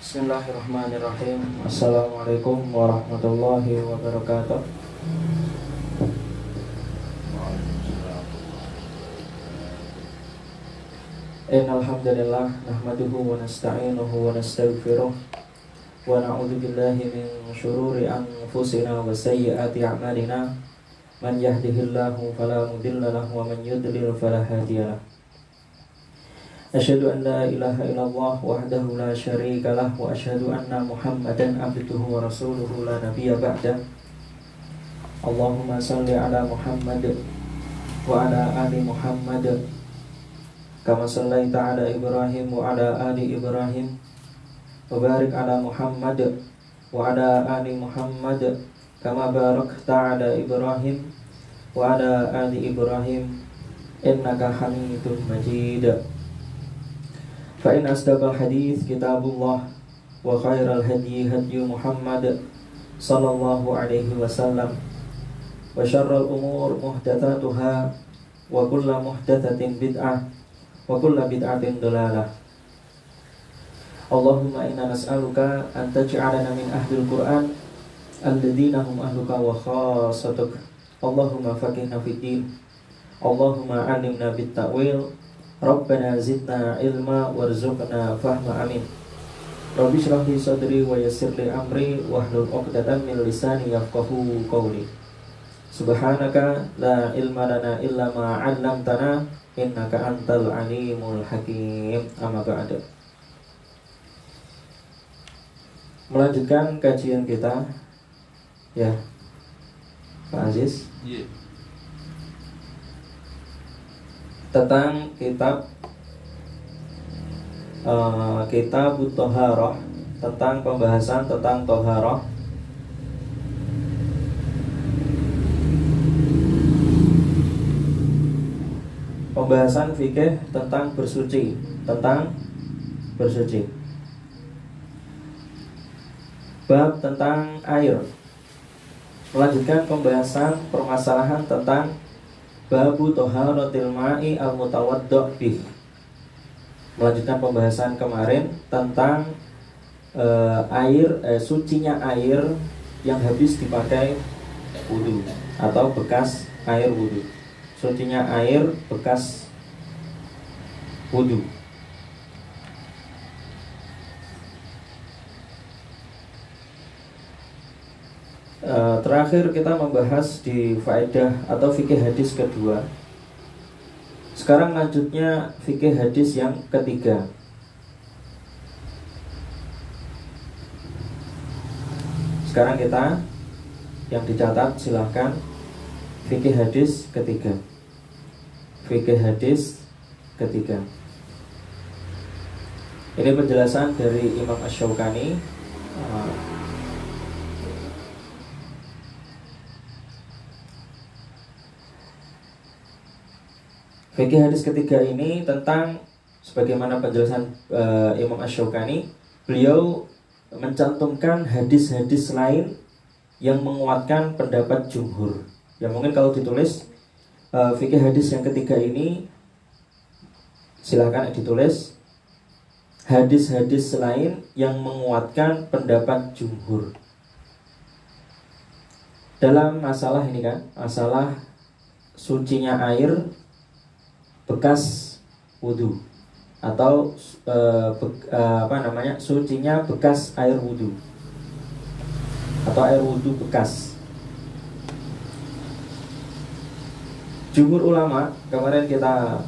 Bismillahirrahmanirrahim. Assalamualaikum warahmatullahi wabarakatuh. Innal hamdalillah nahmaduhu wa nasta'inuhu wa nastaghfiruh wa na'udzu billahi min shururi anfusina wa sayyiati a'malina. Man yahdihillahu fala mudilla lahu wa man yudlil fala hadiya lahu. Asyhadu an la ilaha illallah wahdahu la syarika lah wa asyhadu anna Muhammadan abduhu wa rasuluhu la nabiyya ba'da. Allahumma shalli ala Muhammad wa ala ali Muhammad kama shallaita ala Ibrahim wa ala ali Ibrahim wa barik ala Muhammad wa ala ali Muhammad kama barakta ala Ibrahim wa ala ali Ibrahim innaka Hamidum Majid. Fa in asdaqal hadits kitabullah wa khairal hadyi hadyu Muhammad sallallahu alaihi wasallam wa syarrul umur muhdatsatuha wa kullu muhdatsatin bid'ah wa kullu bid'atin dhalalah. Allahumma inna nas'aluka an taj'alana min ahlil Qur'an alladzina hum ahluka wa khassatuk. Allahumma faqihna fid din. Allahumma 'allimna bit ta'wil. Rabbana zidna ilma warzuqna fahma amin. Rabbi shrah li sadri wa yassir li amri wahlul 'uqdatam min lisani yafqahu qawli. Subhanaka la ilma lana illa ma 'allamtana innaka antal alimul hakim. Amma ba'du. Melanjutkan kajian kita ya Pak Aziz. Yeah. Tentang kitab Thaharah, tentang pembahasan tentang Thaharah. Pembahasan fikih tentang bersuci, bab tentang air. Melanjutkan pembahasan permasalahan tentang babu thaharatil ma'i al-mutawaddo' bih. Melanjutkan pembahasan kemarin tentang sucinya air yang habis dipakai wudu atau bekas air wudu. Sucinya air bekas wudu. Terakhir kita membahas di faedah atau fikih hadis kedua. Sekarang lanjutnya fikih hadis yang ketiga. Sekarang kita yang dicatat silahkan fikih hadis ketiga. Fikih hadis ketiga. Ini penjelasan dari Imam Asy-Syaukani. Fikih hadis ketiga ini tentang sebagaimana penjelasan Imam Asy-Syaukani, beliau mencantumkan hadis-hadis lain yang menguatkan pendapat jumhur. Ya mungkin kalau ditulis fikih hadis yang ketiga ini silakan ditulis hadis-hadis lain yang menguatkan pendapat jumhur. Dalam masalah ini kan, masalah sucinya air bekas wudu atau sucinya bekas air wudu atau air wudu bekas. Jumhur ulama kemarin kita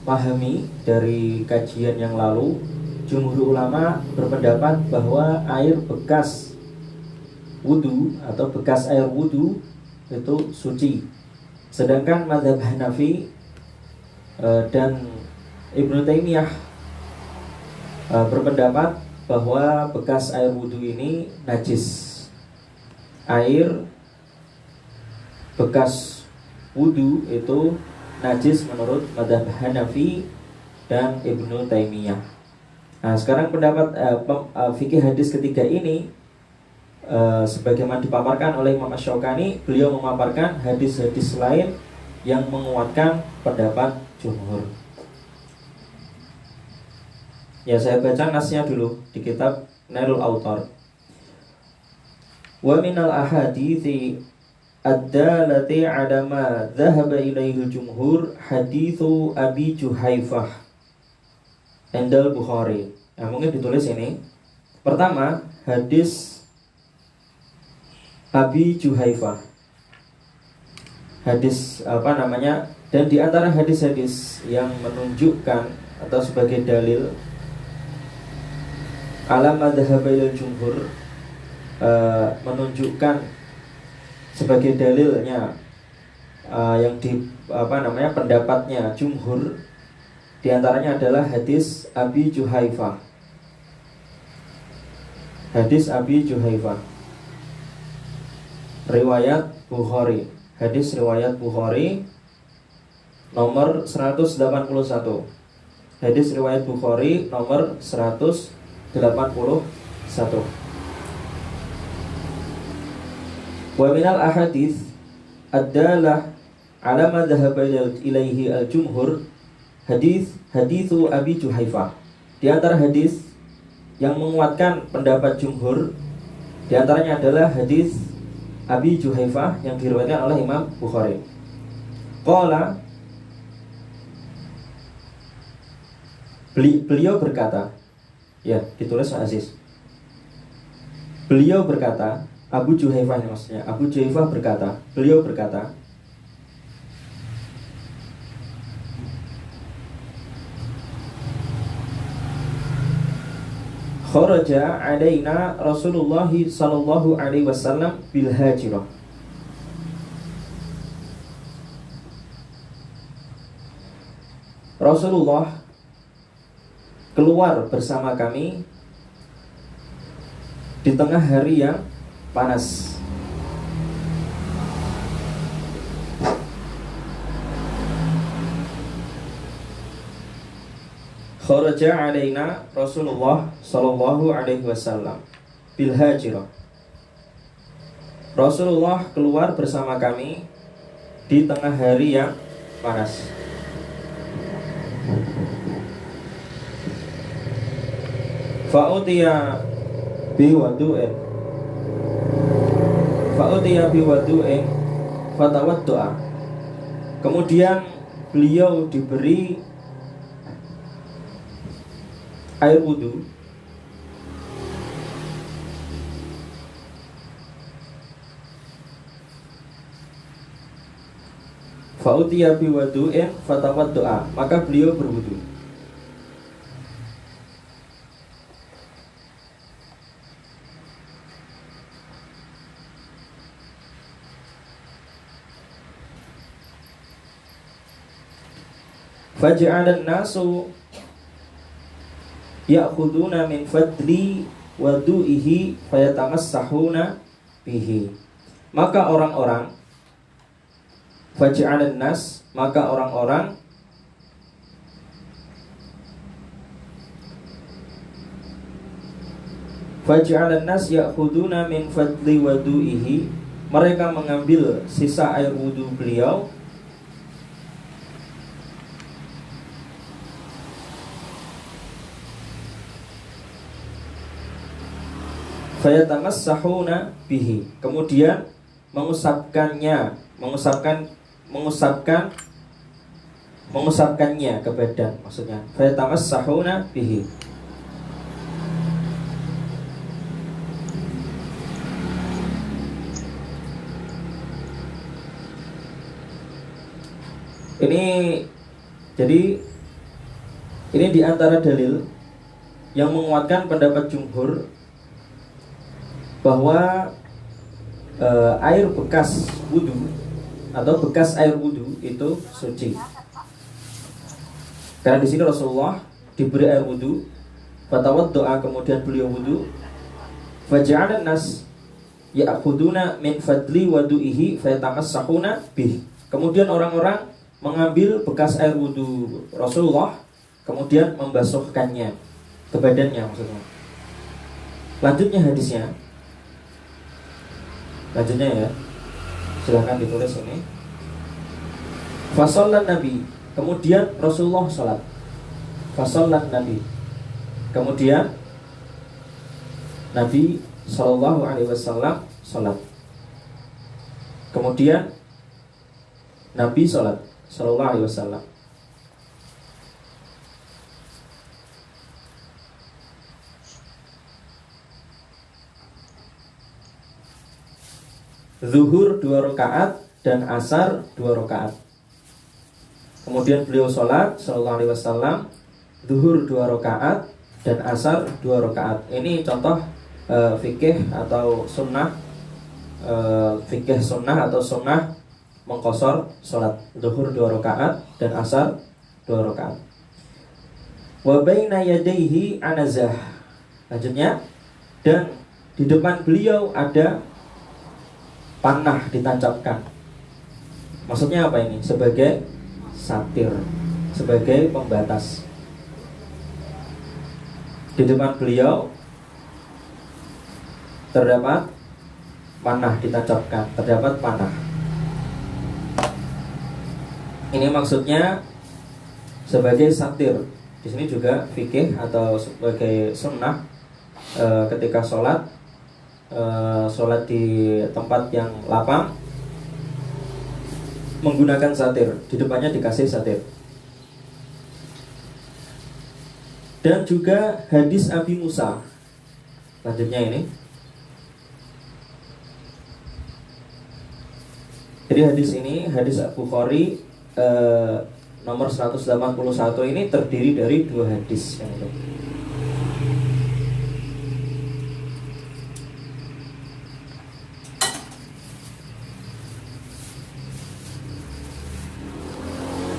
pahami dari kajian yang lalu, jumhur ulama berpendapat bahwa air bekas wudu atau bekas air wudu itu suci. Sedangkan mazhab Hanafi dan Ibnu Taimiyah berpendapat bahwa bekas air wudu ini najis. Air bekas wudu itu najis menurut mazhab Hanafi dan Ibnu Taimiyah. Nah, sekarang pendapat fikih hadis ketiga ini sebagaimana dipaparkan oleh Imam Asy-Syaukani, beliau memaparkan hadis-hadis lain yang menguatkan pendapat jumhur. Ya saya baca nasnya dulu di kitab Nailul Autar. Wa minal ahadithi ad-dalati ala ma dhahaba ilaihi jumhur hadithu Abi Juhaifah Endal Bukhari. Nah, mungkin ditulis ini. Pertama, hadis Abi Juhaifah. Hadis dan di antara hadis-hadis yang menunjukkan atau sebagai dalil ala ma dhahaba ilaihi jumhur, menunjukkan sebagai dalilnya yang pendapatnya jumhur, diantaranya adalah hadis Abi Juhaifah. Hadis Abi Juhaifah riwayat Bukhari. Hadis riwayat Bukhari nomor 181. Hadis riwayat Bukhari nomor 181. Wa minal ahadits ad-dalah ala ma dhahaba ilaihi al-jumhur hadithu Abi Juhaifah. Di antara hadis yang menguatkan pendapat jumhur, di antaranya adalah hadis Abi Juhaifah yang diriwayatkan oleh Imam Bukhari. Qala, beliau berkata, ya ditulis Aziz. Beliau berkata, Abu Juhaifah ini maksudnya. Abu Juhaifah berkata, beliau berkata, kharaja alaina Rasulullah sallallahu alaihi wasallam bil hajirah. Rasulullah keluar bersama kami di tengah hari yang panas. Kharaja alaina Rasulullah sallallahu alaihi wasallam bil hajirah. Rasulullah keluar bersama kami di tengah hari yang panas. Fa'utiya biwadu'in fatawaddu'a. Kemudian beliau diberi air wudu. Fa'utiya biwadu'in fatawaddu'a, maka beliau berwudu. Faja'alan nasu ya'khuduna min fadli wadu'ihi fayatamassahuna bihi. Maka orang-orang faja'alan nas, maka orang-orang faja'alan nas ya'khuduna min fadli wadu'ihi, mereka mengambil sisa air wudu beliau fayatamassahuna bihi, kemudian mengusapkannya ke badan, maksudnya fayatamassahuna bihi. Ini di antara dalil yang menguatkan pendapat jumhur bahwa air bekas wudu atau bekas air wudu itu suci. Karena di sini Rasulullah diberi air wudu, fatawaddu'a, kemudian beliau wudu, faja'alan nas ya'khuduna min fadli wadu'ihi fayatamassahuna bih. Kemudian orang-orang mengambil bekas air wudu Rasulullah, kemudian membasuhkannya ke badannya, maksudnya. Lanjutnya hadisnya. Lanjutnya ya, silahkan ditulis ini. Fasallan Nabi, kemudian Rasulullah salat. Fasallan Nabi, kemudian Nabi Shallallahu Alaihi Wasallam sholat. Kemudian Nabi sholat Shallallahu Alaihi Wasallam. Zuhur 2 rakaat dan asar 2 rakaat. Kemudian beliau sholat Shallallahu Alaihi Wasallam zuhur 2 rakaat dan asar 2 rakaat. Ini contoh fikih atau sunnah, fikih sunnah atau sunnah mengqashar sholat zuhur 2 rakaat dan asar 2 rakaat. Wa baina yadayhi anazah. Lanjutnya, dan di depan beliau ada panah ditancapkan. Maksudnya apa ini? Sebagai satir, sebagai pembatas. Di depan beliau terdapat panah ditancapkan, terdapat panah. Ini maksudnya sebagai satir. Di sini juga fikih atau sebagai sunnah ketika sholat di tempat yang lapang menggunakan satir, di depannya dikasih satir. Dan juga hadis Abi Musa. Lanjutnya ini. Jadi hadis ini, hadis Bukhari nomor 181 ini terdiri dari 2 hadis yang itu.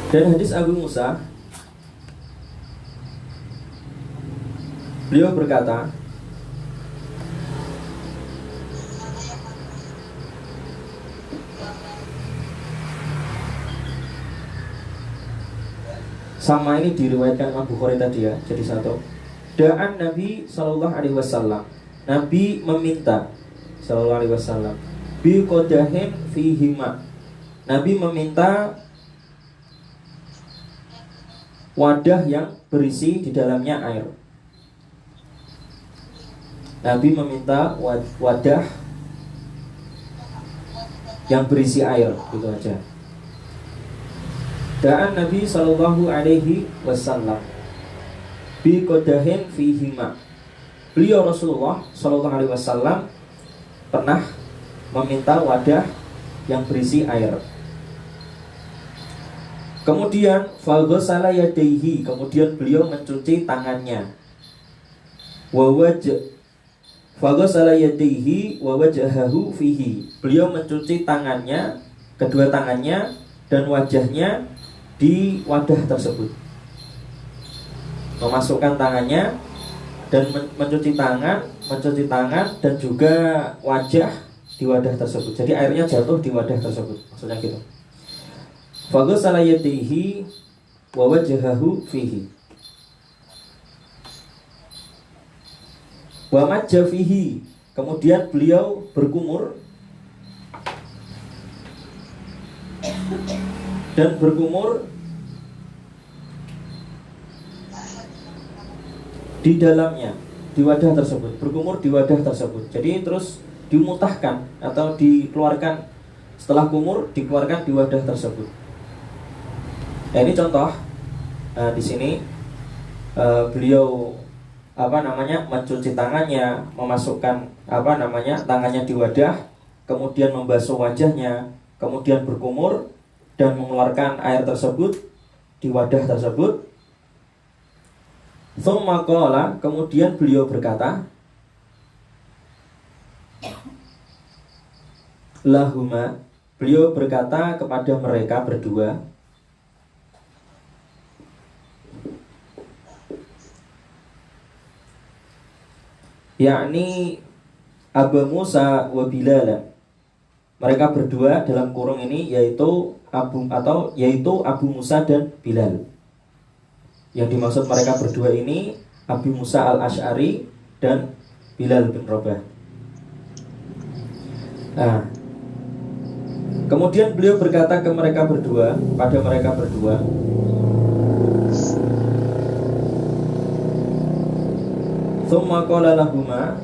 Dan hadis Abu Musa, beliau berkata, sama ini diriwayatkan Imam Bukhari tadi ya, jadi satu. Da'an Nabi Sallallahu Alaihi Wasallam, Nabi meminta Sallallahu Alaihi Wasallam bi qadahin fihima, Nabi meminta wadah yang berisi di dalamnya air. Nabi meminta wadah yang berisi air, gitu aja. Da'an Nabi Sallallahu Alaihi Wasallam bi qadahin fihima. Beliau Rasulullah Sallallahu Alaihi Wasallam pernah meminta wadah yang berisi air. Kemudian faghsala yadayhi, kemudian beliau mencuci tangannya. Faghsala yadayhi wa wajhahu fihi. Beliau mencuci tangannya, kedua tangannya dan wajahnya di wadah tersebut. Memasukkan tangannya dan mencuci tangan dan juga wajah di wadah tersebut. Jadi airnya jatuh di wadah tersebut. Maksudnya gitu. Faghsala yadayhi wa wajhahu fihi wa majja fihi. Kemudian beliau berkumur di dalamnya, di wadah tersebut, berkumur di wadah tersebut. Jadi terus dimutahkan atau dikeluarkan, setelah kumur dikeluarkan di wadah tersebut. Nah, ini contoh. Di sini beliau mencuci tangannya, memasukkan tangannya di wadah, kemudian membasuh wajahnya, kemudian berkumur dan mengeluarkan air tersebut di wadah tersebut. Tsumma qala, kemudian beliau berkata, lahuma, beliau berkata kepada mereka berdua, yakni Abu Musa wa Bilal. Mereka berdua dalam kurung ini yaitu Abu Musa dan Bilal. Yang dimaksud mereka berdua ini Abu Musa al-Asy'ari dan Bilal bin Rabah. Nah, kemudian beliau berkata ke mereka berdua, pada mereka berdua, tsumma qala lahuma,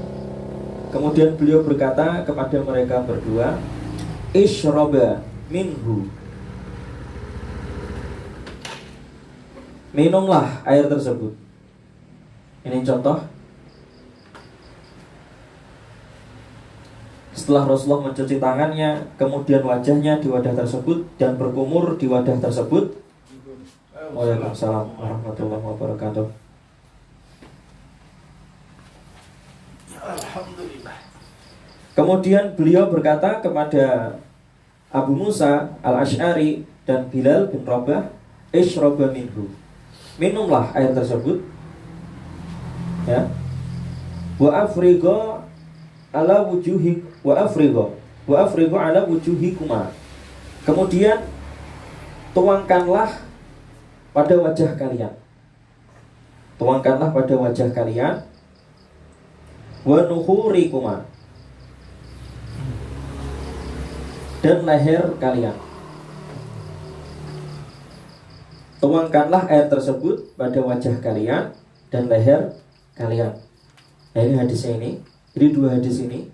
Kemudian beliau berkata kepada mereka berdua, ishraba minhu, minumlah air tersebut. Ini contoh. Setelah Rasulullah mencuci tangannya, kemudian wajahnya di wadah tersebut dan berkumur di wadah tersebut. Waalaikumsalam warahmatullahi wabarakatuh. Alhamdulillah. Kemudian beliau berkata kepada Abu Musa al-Ash'ari dan Bilal bin Rabah, ishraba minhu, minumlah air tersebut, ya. Wa afrigha ala wujuhik wa afrigha ala wujuhikuma. Kemudian tuangkanlah pada wajah kalian. Tuangkanlah pada wajah kalian. Wa nuhurikuma, dan leher kalian. Tuangkanlah air tersebut pada wajah kalian dan leher kalian. Nah, ini hadisnya ini. Jadi dua hadis ini,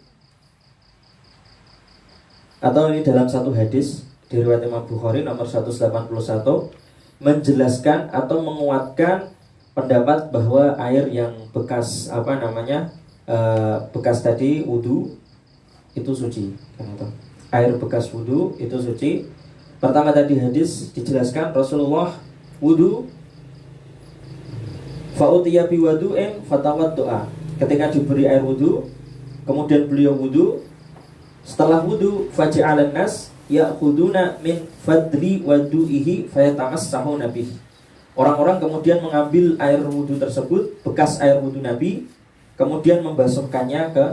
atau ini dalam satu hadis di riwayat Imam Bukhari nomor 181, menjelaskan atau menguatkan pendapat bahwa air yang bekas bekas tadi wudu itu suci. Air bekas wudu itu suci. Pertama tadi hadis dijelaskan Rasulullah wudu, fa'utiya biwadu'in fatawaddu'a. Ketika diberi air wudu, kemudian beliau wudu. Setelah wudu, faja'alan nas ya'khuduna min fadli wadu'ihi fayatamassahuna bih. Orang-orang kemudian mengambil air wudu tersebut, bekas air wudu Nabi, kemudian membasuhkannya ke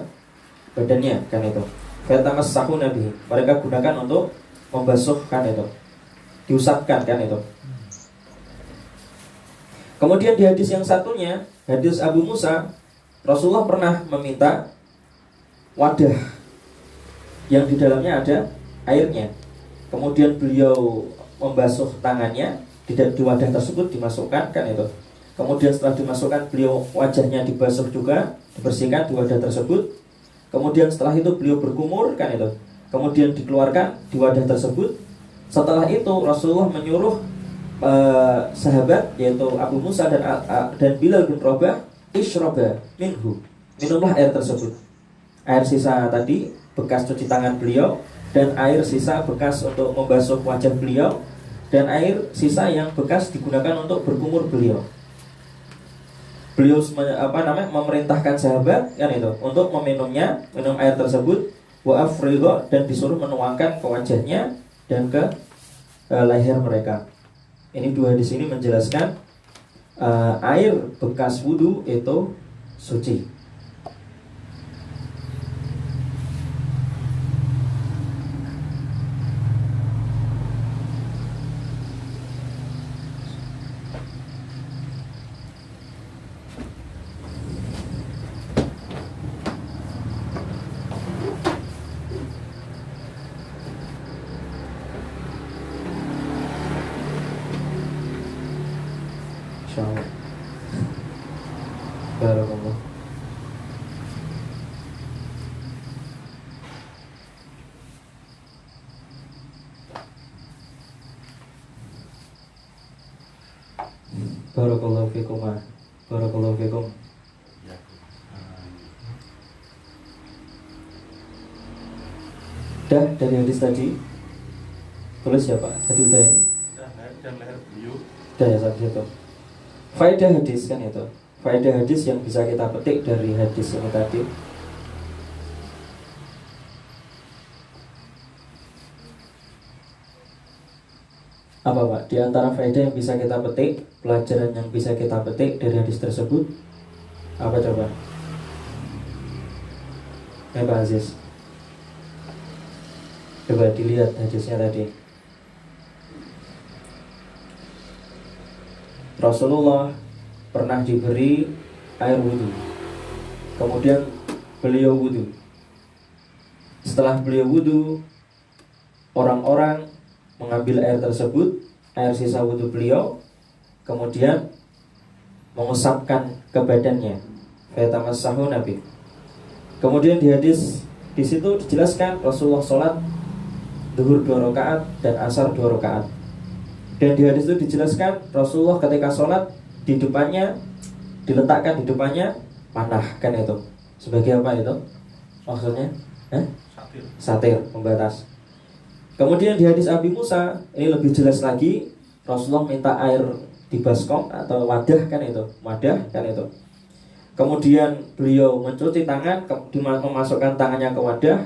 badannya, kan itu. Fayatamassahuna bih. Mereka gunakan untuk membasuhkan itu, diusapkan, kan itu. Kemudian di hadis yang satunya, hadis Abu Musa, Rasulullah pernah meminta wadah yang di dalamnya ada airnya. Kemudian beliau membasuh tangannya di wadah tersebut, dimasukkan, kan itu. Kemudian setelah dimasukkan, beliau wajahnya dibasuh juga, dibersihkan di wadah tersebut. Kemudian setelah itu beliau berkumur, kan itu. Kemudian dikeluarkan di wadah tersebut. Setelah itu Rasulullah menyuruh sahabat, yaitu Abu Musa dan Bilal bin Rabah, ishraba minhu, minumlah air tersebut. Air sisa tadi bekas cuci tangan beliau, dan air sisa bekas untuk membasuh wajah beliau, dan air sisa yang bekas digunakan untuk berkumur beliau. Beliau memerintahkan sahabat, kan itu, untuk minum air tersebut, wa afrigha, dan disuruh menuangkan ke wajahnya dan ke leher mereka. Ini dua di sini menjelaskan air bekas wudu itu suci. Insyaallah. Barakallah. Barakallahu fikum. Barakallahu fikum. Dah dari hadis tadi. Tulis ya Pak. Tadi udah ya. Dan leher beliau. Dah ya sampai situ. Faedah hadis, kan itu. Faedah hadis yang bisa kita petik dari hadis ini tadi. Apa Pak? Di antara faedah yang bisa kita petik, pelajaran yang bisa kita petik dari hadis tersebut, apa coba? Pak Aziz, coba dilihat hadisnya tadi. Rasulullah pernah diberi air wudu, kemudian beliau wudu. Setelah beliau wudu, orang-orang mengambil air tersebut, air sisa wudu beliau, kemudian mengusapkan ke badannya. Fayatamassahu nabi. Kemudian di hadis di situ dijelaskan Rasulullah sholat zuhur 2 rakaat dan asar 2 rakaat. Dan di hadis itu dijelaskan Rasulullah ketika sholat di depannya diletakkan di depannya panah, kan itu. Sebagai apa itu? Maksudnya? Satir, pembatas. Kemudian di hadis Abi Musa ini lebih jelas lagi, Rasulullah minta air di baskom atau wadah, kan itu. Wadah, kan itu. Kemudian beliau mencuci tangan, memasukkan tangannya ke wadah,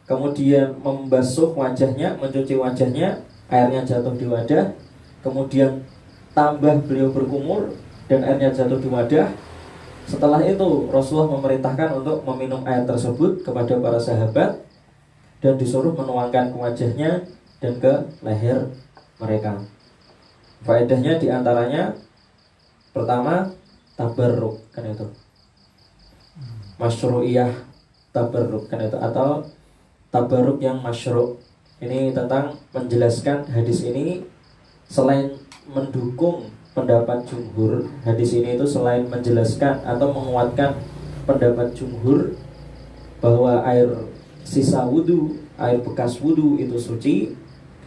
kemudian membasuh wajahnya, mencuci wajahnya, airnya jatuh di wadah, kemudian tambah beliau berkumur dan airnya jatuh di wadah. Setelah itu Rasulullah memerintahkan untuk meminum air tersebut kepada para sahabat dan disuruh menuangkan ke wajahnya dan ke leher mereka. Faedahnya diantaranya pertama tabarruk, kan itu. Masyru'iyah tabarruk, kan itu, atau tabarruk yang masyru'. Ini tentang menjelaskan hadis ini selain mendukung pendapat jumhur. Hadis ini itu selain menjelaskan atau menguatkan pendapat jumhur bahwa air sisa wudu, air bekas wudu itu suci.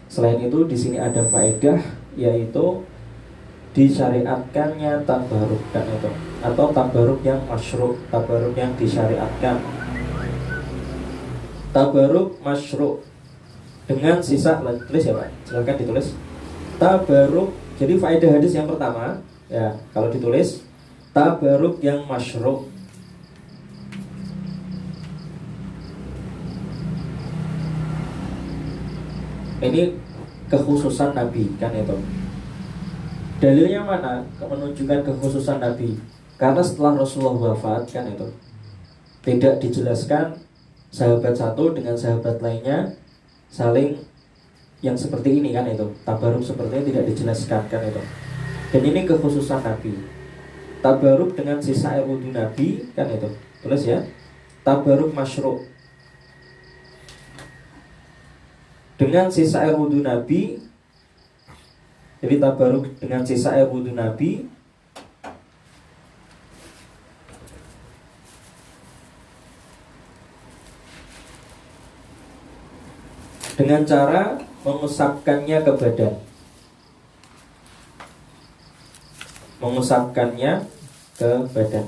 Selain itu di sini ada faedah, yaitu disyariatkannya tabarruk, kan itu, atau tabarruk yang masyru', tabarruk yang disyariatkan. Tabarruk masyru' dengan sisa, tulis ya Pak, silakan ditulis. Tabarruk, jadi faedah hadis yang pertama ya, kalau ditulis tabarruk yang masyru'. Ini kekhususan Nabi, kan itu. Dalilnya mana? Menunjukkan kekhususan Nabi. Karena setelah Rasulullah wafat, kan itu, tidak dijelaskan sahabat satu dengan sahabat lainnya saling yang seperti ini, kan itu. Tabaruk seperti ini tidak dijelaskan, kan itu. Dan ini kekhususan Nabi. Tabaruk dengan sisa air wudu Nabi, kan itu. Tulis ya. Tabaruk masyru'. Dengan sisa air wudu Nabi. Jadi tabaruk dengan sisa air wudu Nabi dengan cara mengusapkannya ke badan. Mengusapkannya ke badan.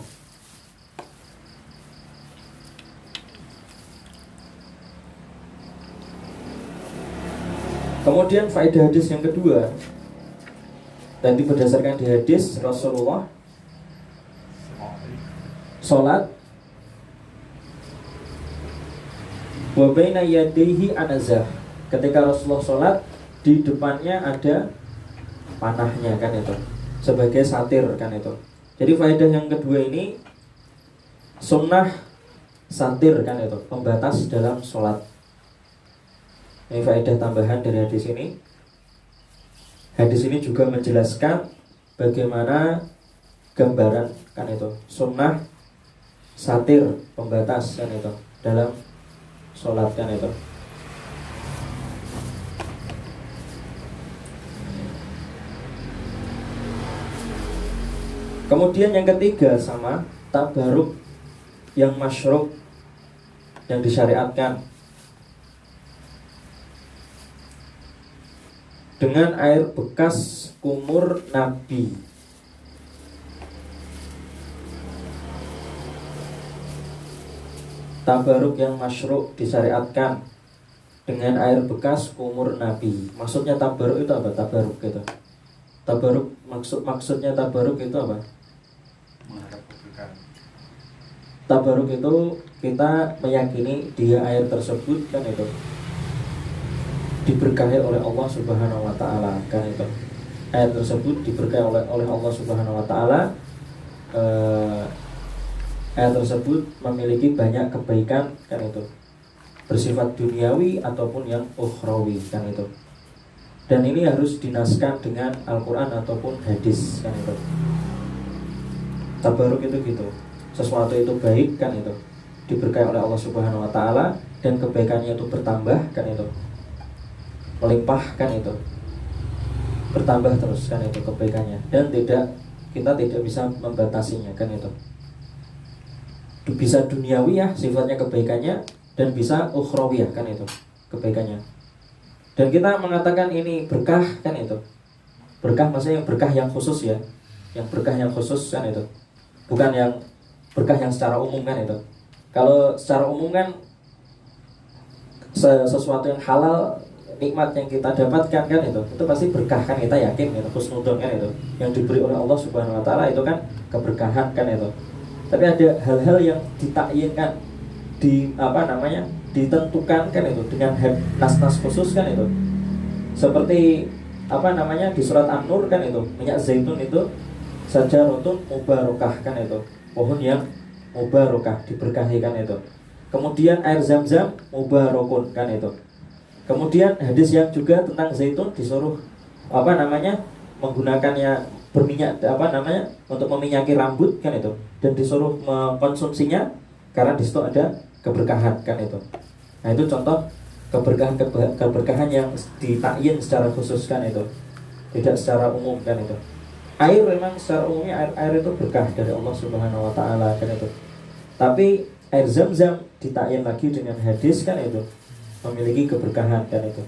Kemudian faedah hadis yang kedua, tadi berdasarkan di hadis Rasulullah sholat wa baina yadayhi anazah. Ketika Rasulullah sholat di depannya ada panahnya, kan itu, sebagai satir, kan itu. Jadi faedah yang kedua ini sunnah satir, kan itu, pembatas dalam sholat. Ini faedah tambahan dari hadis ini. Hadis ini juga menjelaskan bagaimana gambaran, kan itu, sunnah satir, pembatas, kan itu, dalam sholat, kan itu. Kemudian yang ketiga sama tabaruk yang masyru', yang disyariatkan, dengan air bekas kumur Nabi. Tabaruk yang masyru' disyariatkan dengan air bekas kumur Nabi. Maksudnya tabaruk itu apa? Tabaruk itu. Tabaruk maksudnya tabaruk itu apa? Menghadap kebaikan. Tabaruk itu kita meyakini dia air tersebut, kan itu, diberkahi oleh Allah Subhanahu wa taala, kan itu. Air tersebut diberkahi oleh Allah Subhanahu wa taala. Air tersebut memiliki banyak kebaikan, kan itu, bersifat duniawi ataupun yang ukhrawi, kan itu. Dan ini harus dinaskan dengan Al-Quran ataupun hadis, kan itu. Tabaruk itu gitu, sesuatu itu baik, kan itu, diberkahi oleh Allah Subhanahu wa taala, dan kebaikannya itu bertambah, kan itu, melimpah, kan itu, bertambah terus, kan itu kebaikannya, dan kita tidak bisa membatasinya, kan itu. bisa duniawiyah sifatnya kebaikannya, dan bisa ukhrawiyah kan itu kebaikannya. Dan kita mengatakan ini berkah kan itu. Berkah maksudnya yang berkah yang khusus ya. Yang berkah yang khusus kan itu. Bukan yang berkah yang secara umum kan itu. Kalau secara umum kan sesuatu yang halal, nikmat yang kita dapatkan kan itu pasti berkah kan, kita yakin itu, husnudon kan itu, yang diberi oleh Allah Subhanahu Wa Taala itu kan keberkahan kan itu. Tapi ada hal-hal yang ditakyinkan, ditentukan kan itu dengan nas-nas khusus kan itu. Seperti di surat An-Nur kan itu, minyak zaitun itu sajarotun mubarakah kan itu, pohon yang mubarakah, diberkahi kan itu. Kemudian air zam-zam mubarakun kan itu. Kemudian hadis yang juga tentang zaitun disuruh menggunakannya berminyak untuk meminyaki rambut kan itu, dan disuruh mengkonsumsinya karena di situ ada keberkahan kan itu. Nah itu contoh keberkahan yang ditakyin secara khusus kan itu, tidak secara umum kan itu. Air memang secara umumnya air itu berkah dari Allah Subhanahu Wa Taala kan itu. Tapi air zam-zam ditakyin lagi dengan hadis kan itu, memiliki keberkahan kan itu.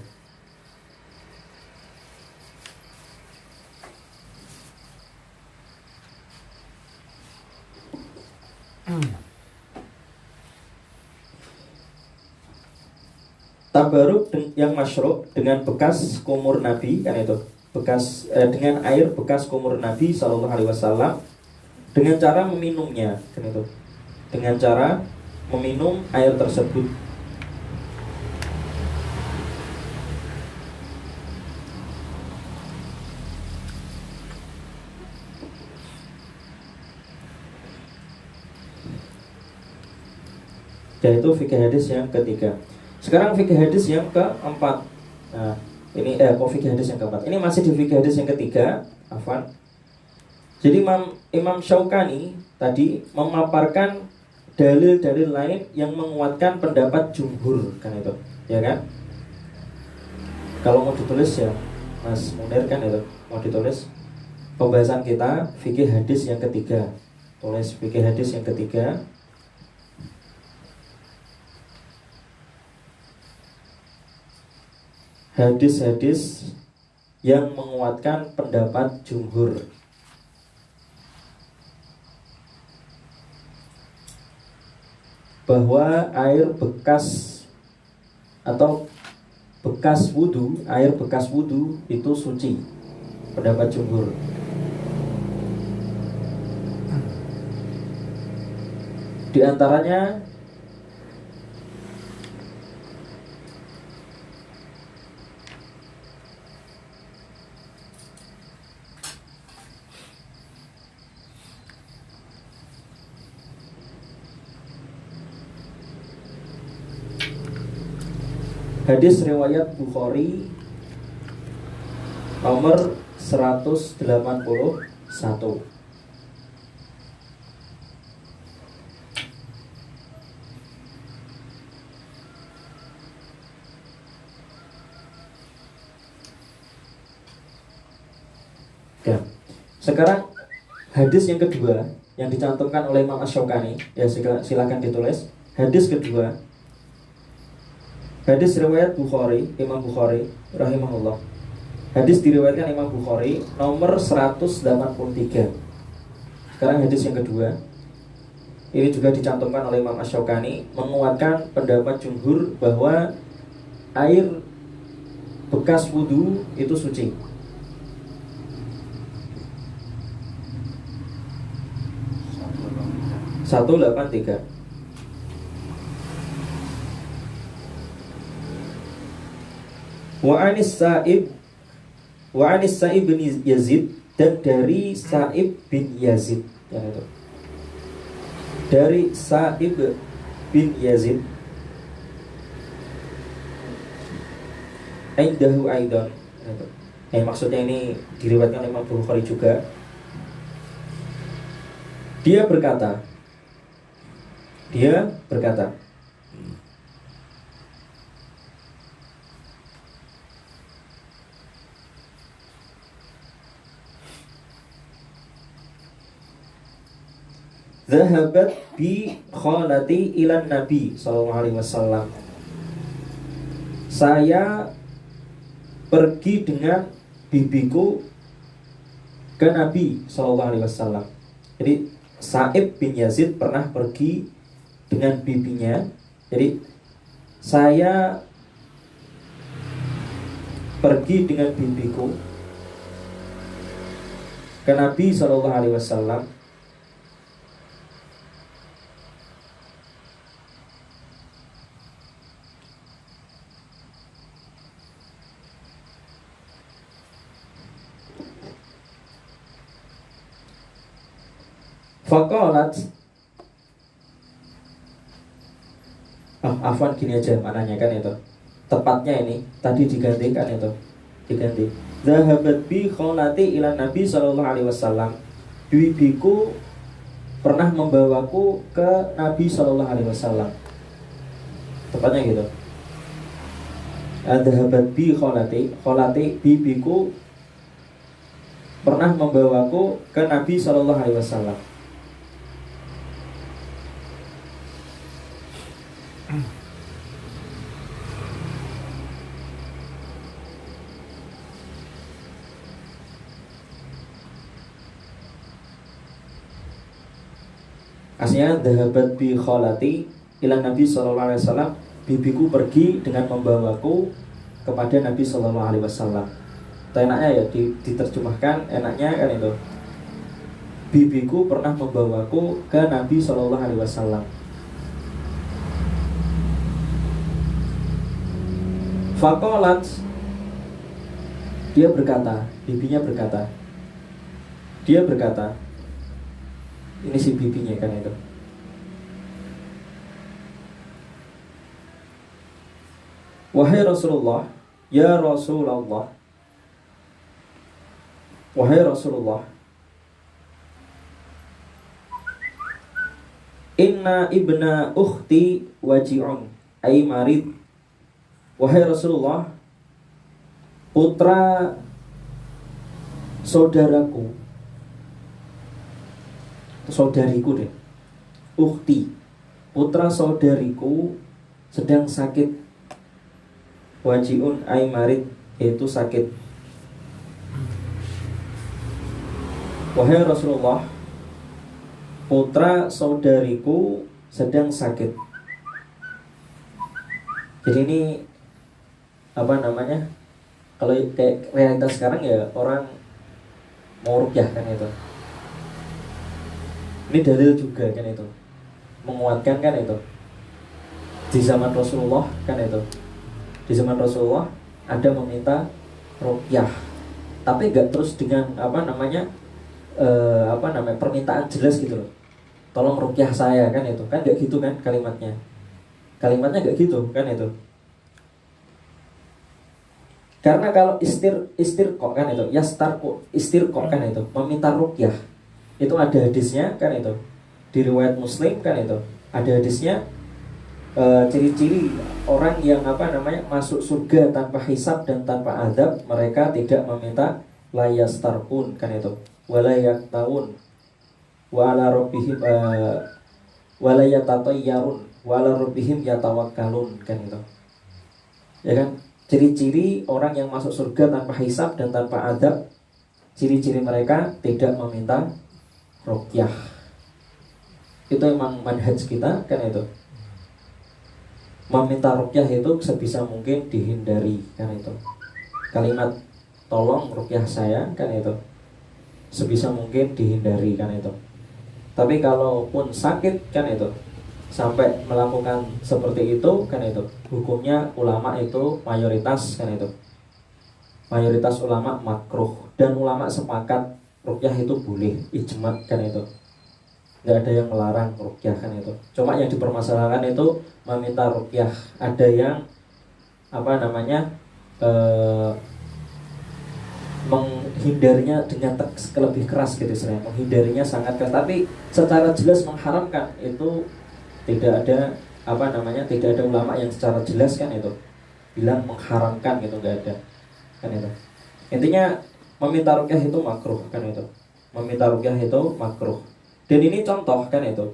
Tabaruk yang masyru' dengan bekas kumur Nabi kan itu, dengan air bekas kumur Nabi Sallallahu Alaihi Wasallam, dengan cara meminumnya kan itu, dengan cara meminum air tersebut. Yaitu fikih hadis yang ketiga. Sekarang fikih hadis yang keempat. Nah, ini fikih hadis yang keempat. Ini masih di fikih hadis yang ketiga, afwan. Jadi Imam Syaukani tadi memaparkan dalil-dalil lain yang menguatkan pendapat jumhur kan itu, ya kan? Kalau mau ditulis ya, Mas Munir kan itu, mau ditulis pembahasan kita fikih hadis yang ketiga. Tulis fikih hadis yang ketiga. Hadis-hadis yang menguatkan pendapat jumhur. Bahwa air bekas atau bekas wudu, air bekas wudu itu suci, pendapat jumhur. Di antaranya hadis riwayat Bukhari nomor 181. Ya. Sekarang hadis yang kedua yang dicantumkan oleh Imam Asy-Syaukani, ya silakan ditulis. Hadis kedua, hadis riwayat Bukhari, Imam Bukhari rahimahullah. Hadis diriwayatkan Imam Bukhari nomor 183. Sekarang hadis yang kedua, ini juga dicantumkan oleh Imam Asy-Syaukani, menguatkan pendapat jumhur bahwa air bekas wudu itu suci. 183. Wa anis Sa'ib bin Yazid, dan dari Sa'ib bin Yazid, yang itu. Dari Sa'ib bin Yazid, Aindahu Aidan. Maksudnya ini diriwayatkan oleh Imam Bukhari juga. Dia berkata, Zahabat bi khalati ilan Nabi sallallahu alaihi wasallam. Saya pergi dengan bibiku ke Nabi sallallahu alaihi wasallam. Jadi Sa'ib bin Yazid pernah pergi dengan bibinya. Jadi saya pergi dengan bibiku ke Nabi sallallahu alaihi wasallam. Faqalat, afwan gini aja mananya kan itu. Tepatnya ini tadi digantikan itu. Diganti. Zahabat bi kholati ila Nabi sallallahu alaihi wasallam. Bibiku pernah membawaku ke Nabi sallallahu alaihi wasallam. Tepatnya gitu. Zahabat bi kholati bibiku pernah membawaku ke Nabi sallallahu alaihi wasallam. Aslinya dhahabat bi kholati ila Nabi sallallahu alaihi wasallam. Bibiku pergi dengan membawaku kepada Nabi sallallahu alaihi wasallam. Enaknya ya diterjemahkan enaknya kan itu. Bibiku pernah membawaku ke Nabi sallallahu alaihi wasallam. Faqalat, dia berkata, bibinya berkata. Dia berkata, ini si bibinya kan itu. Wahai Rasulullah, ya Rasulullah, wahai Rasulullah, inna ibna ukhti waji'un ay marid. Wahai Rasulullah, putra saudaraku, saudariku deh, ukhti, putra saudariku sedang sakit. Waji'un ay marid, yaitu sakit. Wahai Rasulullah, putra saudariku sedang sakit. Jadi ini apa namanya? Kalau kayak realitas sekarang ya orang mau ruqyah kan itu. Ini dalil juga kan itu, menguatkan kan itu. Di zaman Rasulullah kan itu. Di zaman Rasulullah ada meminta ruqyah, tapi gak terus dengan permintaan jelas gitu loh. Tolong ruqyah saya kan itu. Kan gak gitu kan kalimatnya. Kalimatnya gak gitu kan itu. Karena kalau istirqo kan itu, yastarqu istirqo kan itu, meminta ruqyah. Itu ada hadisnya kan itu. Di riwayat Muslim kan itu. Ada hadisnya ciri-ciri orang yang masuk surga tanpa hisab dan tanpa azab, mereka tidak meminta layastarqun kan itu. Wala yaktawun wala rabbihim wala yatatayyarun wala rabbihim yatawakkalun kan itu. Ya kan? Ciri-ciri orang yang masuk surga tanpa hisab dan tanpa azab, ciri-ciri mereka tidak meminta ruqyah. Itu emang manhaj kita kan itu. Meminta ruqyah itu sebisa mungkin dihindari kan itu. Kalimat tolong ruqyah saya kan itu sebisa mungkin dihindari kan itu. Tapi kalaupun sakit kan itu sampai melakukan seperti itu kan itu, hukumnya ulama itu mayoritas kan itu. Mayoritas ulama makruh, dan ulama sepakat ruqyah itu boleh, ijma kan itu. Nggak ada yang melarang ruqyah kan itu. Cuma yang dipermasalahkan itu meminta ruqyah. Ada yang menghindarinya dengan lebih keras gitu istilahnya. Menghindarinya sangat keras, tapi secara jelas mengharamkan itu tidak ada tidak ada ulama yang secara jelas kan itu bilang mengharamkan gitu, nggak ada kan itu. Intinya meminta ruqyah itu makruh kan itu. Meminta ruqyah itu makruh. Dan ini contoh kan itu.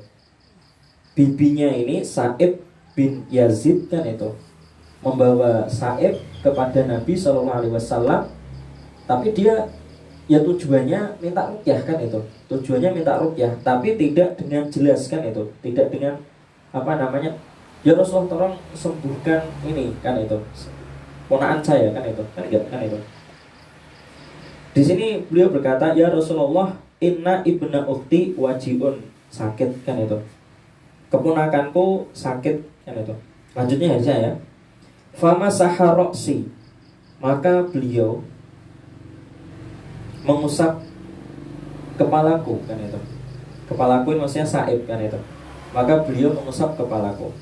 Bibinya ini Sa'ib bin Yazid kan itu, membawa Sa'ib kepada Nabi SAW, tapi dia ya tujuannya minta ruqyah kan itu. Tujuannya minta ruqyah, tapi tidak dengan jelas kan itu. Tidak dengan apa namanya, ya Rasulullah tolong sembuhkan ini kan itu, ponaan saya kan itu. Kan enggak kan itu. Di sini beliau berkata, ya Rasulullah, inna ibna ukhti wajiun, sakit kan itu. Keponakanku sakit kan itu. Lanjutnya ya. Fama saharoksi, maka beliau mengusap kepalaku kan itu. Kepalaku ini maksudnya Sa'ib kan itu. Maka beliau mengusap kepalaku.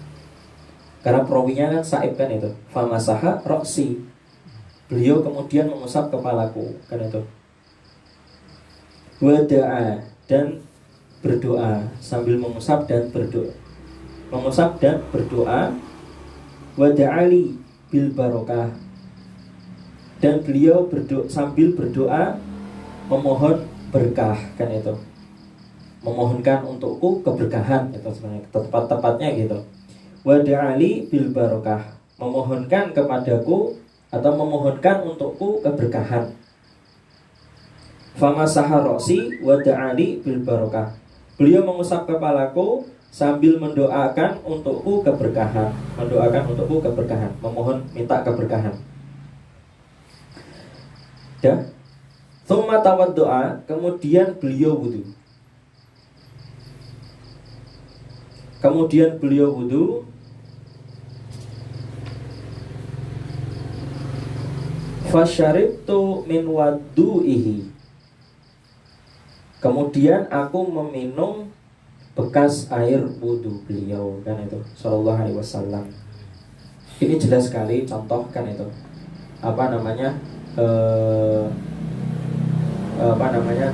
Karena perawinya kan Sa'ib kan itu. Fama saharoksi, beliau kemudian mengusap kepalaku kan itu. Wada'a, dan berdoa sambil mengusap dan berdoa. Mengusap dan berdoa. Wada'ali bil barokah, dan beliau sambil berdoa memohon berkah kan itu. Memohonkan untukku keberkahan itu sebenarnya tepat-tepatnya gitu. Wada'ali bil barokah, memohonkan kepadaku atau memohonkan untukku keberkahan. Fama saharoksi wada'ali bil barokah, beliau mengusap kepalaku sambil mendoakan untukku keberkahan. Mendoakan untukku keberkahan, memohon minta keberkahan. Ya. Tsumma tawaddu'a, kemudian beliau wudu. Kemudian beliau wudu. Fasyaribtu min wadu'ihi, kemudian aku meminum bekas air wudu beliau kan itu sallallahu alaihi wasallam. Ini jelas sekali contoh kan itu.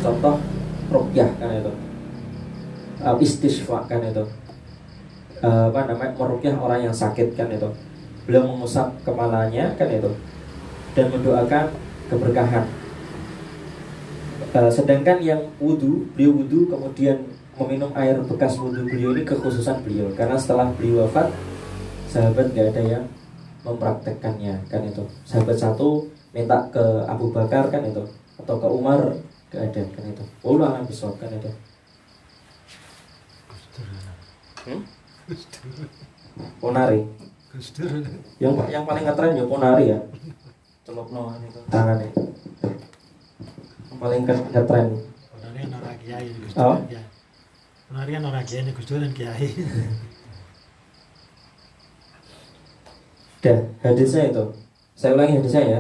Contoh ruqyah kan itu. Istisqa kan itu. Meruqyah orang yang sakit kan itu. Beliau mengusap kepalanya kan itu dan mendoakan keberkahan. Sedangkan yang wudu, beliau wudu kemudian meminum air bekas wudu beliau, ini kekhususan beliau. Karena setelah beliau wafat, sahabat gak ada yang mempraktekkannya kan itu. Sahabat satu minta ke Abu Bakar kan itu, atau ke Umar, gak ada kan itu. Allah alam bisawab kan itu. Ponari. Yang paling ngetren ya Ponari ya. Celupno itu tangannya. Yang paling ngetren. Ponari ora kiai Gus. Oh? Ponari ora kiai Gus dan kiai. Dah, hadisnya itu. Saya ulangi hadisnya ya.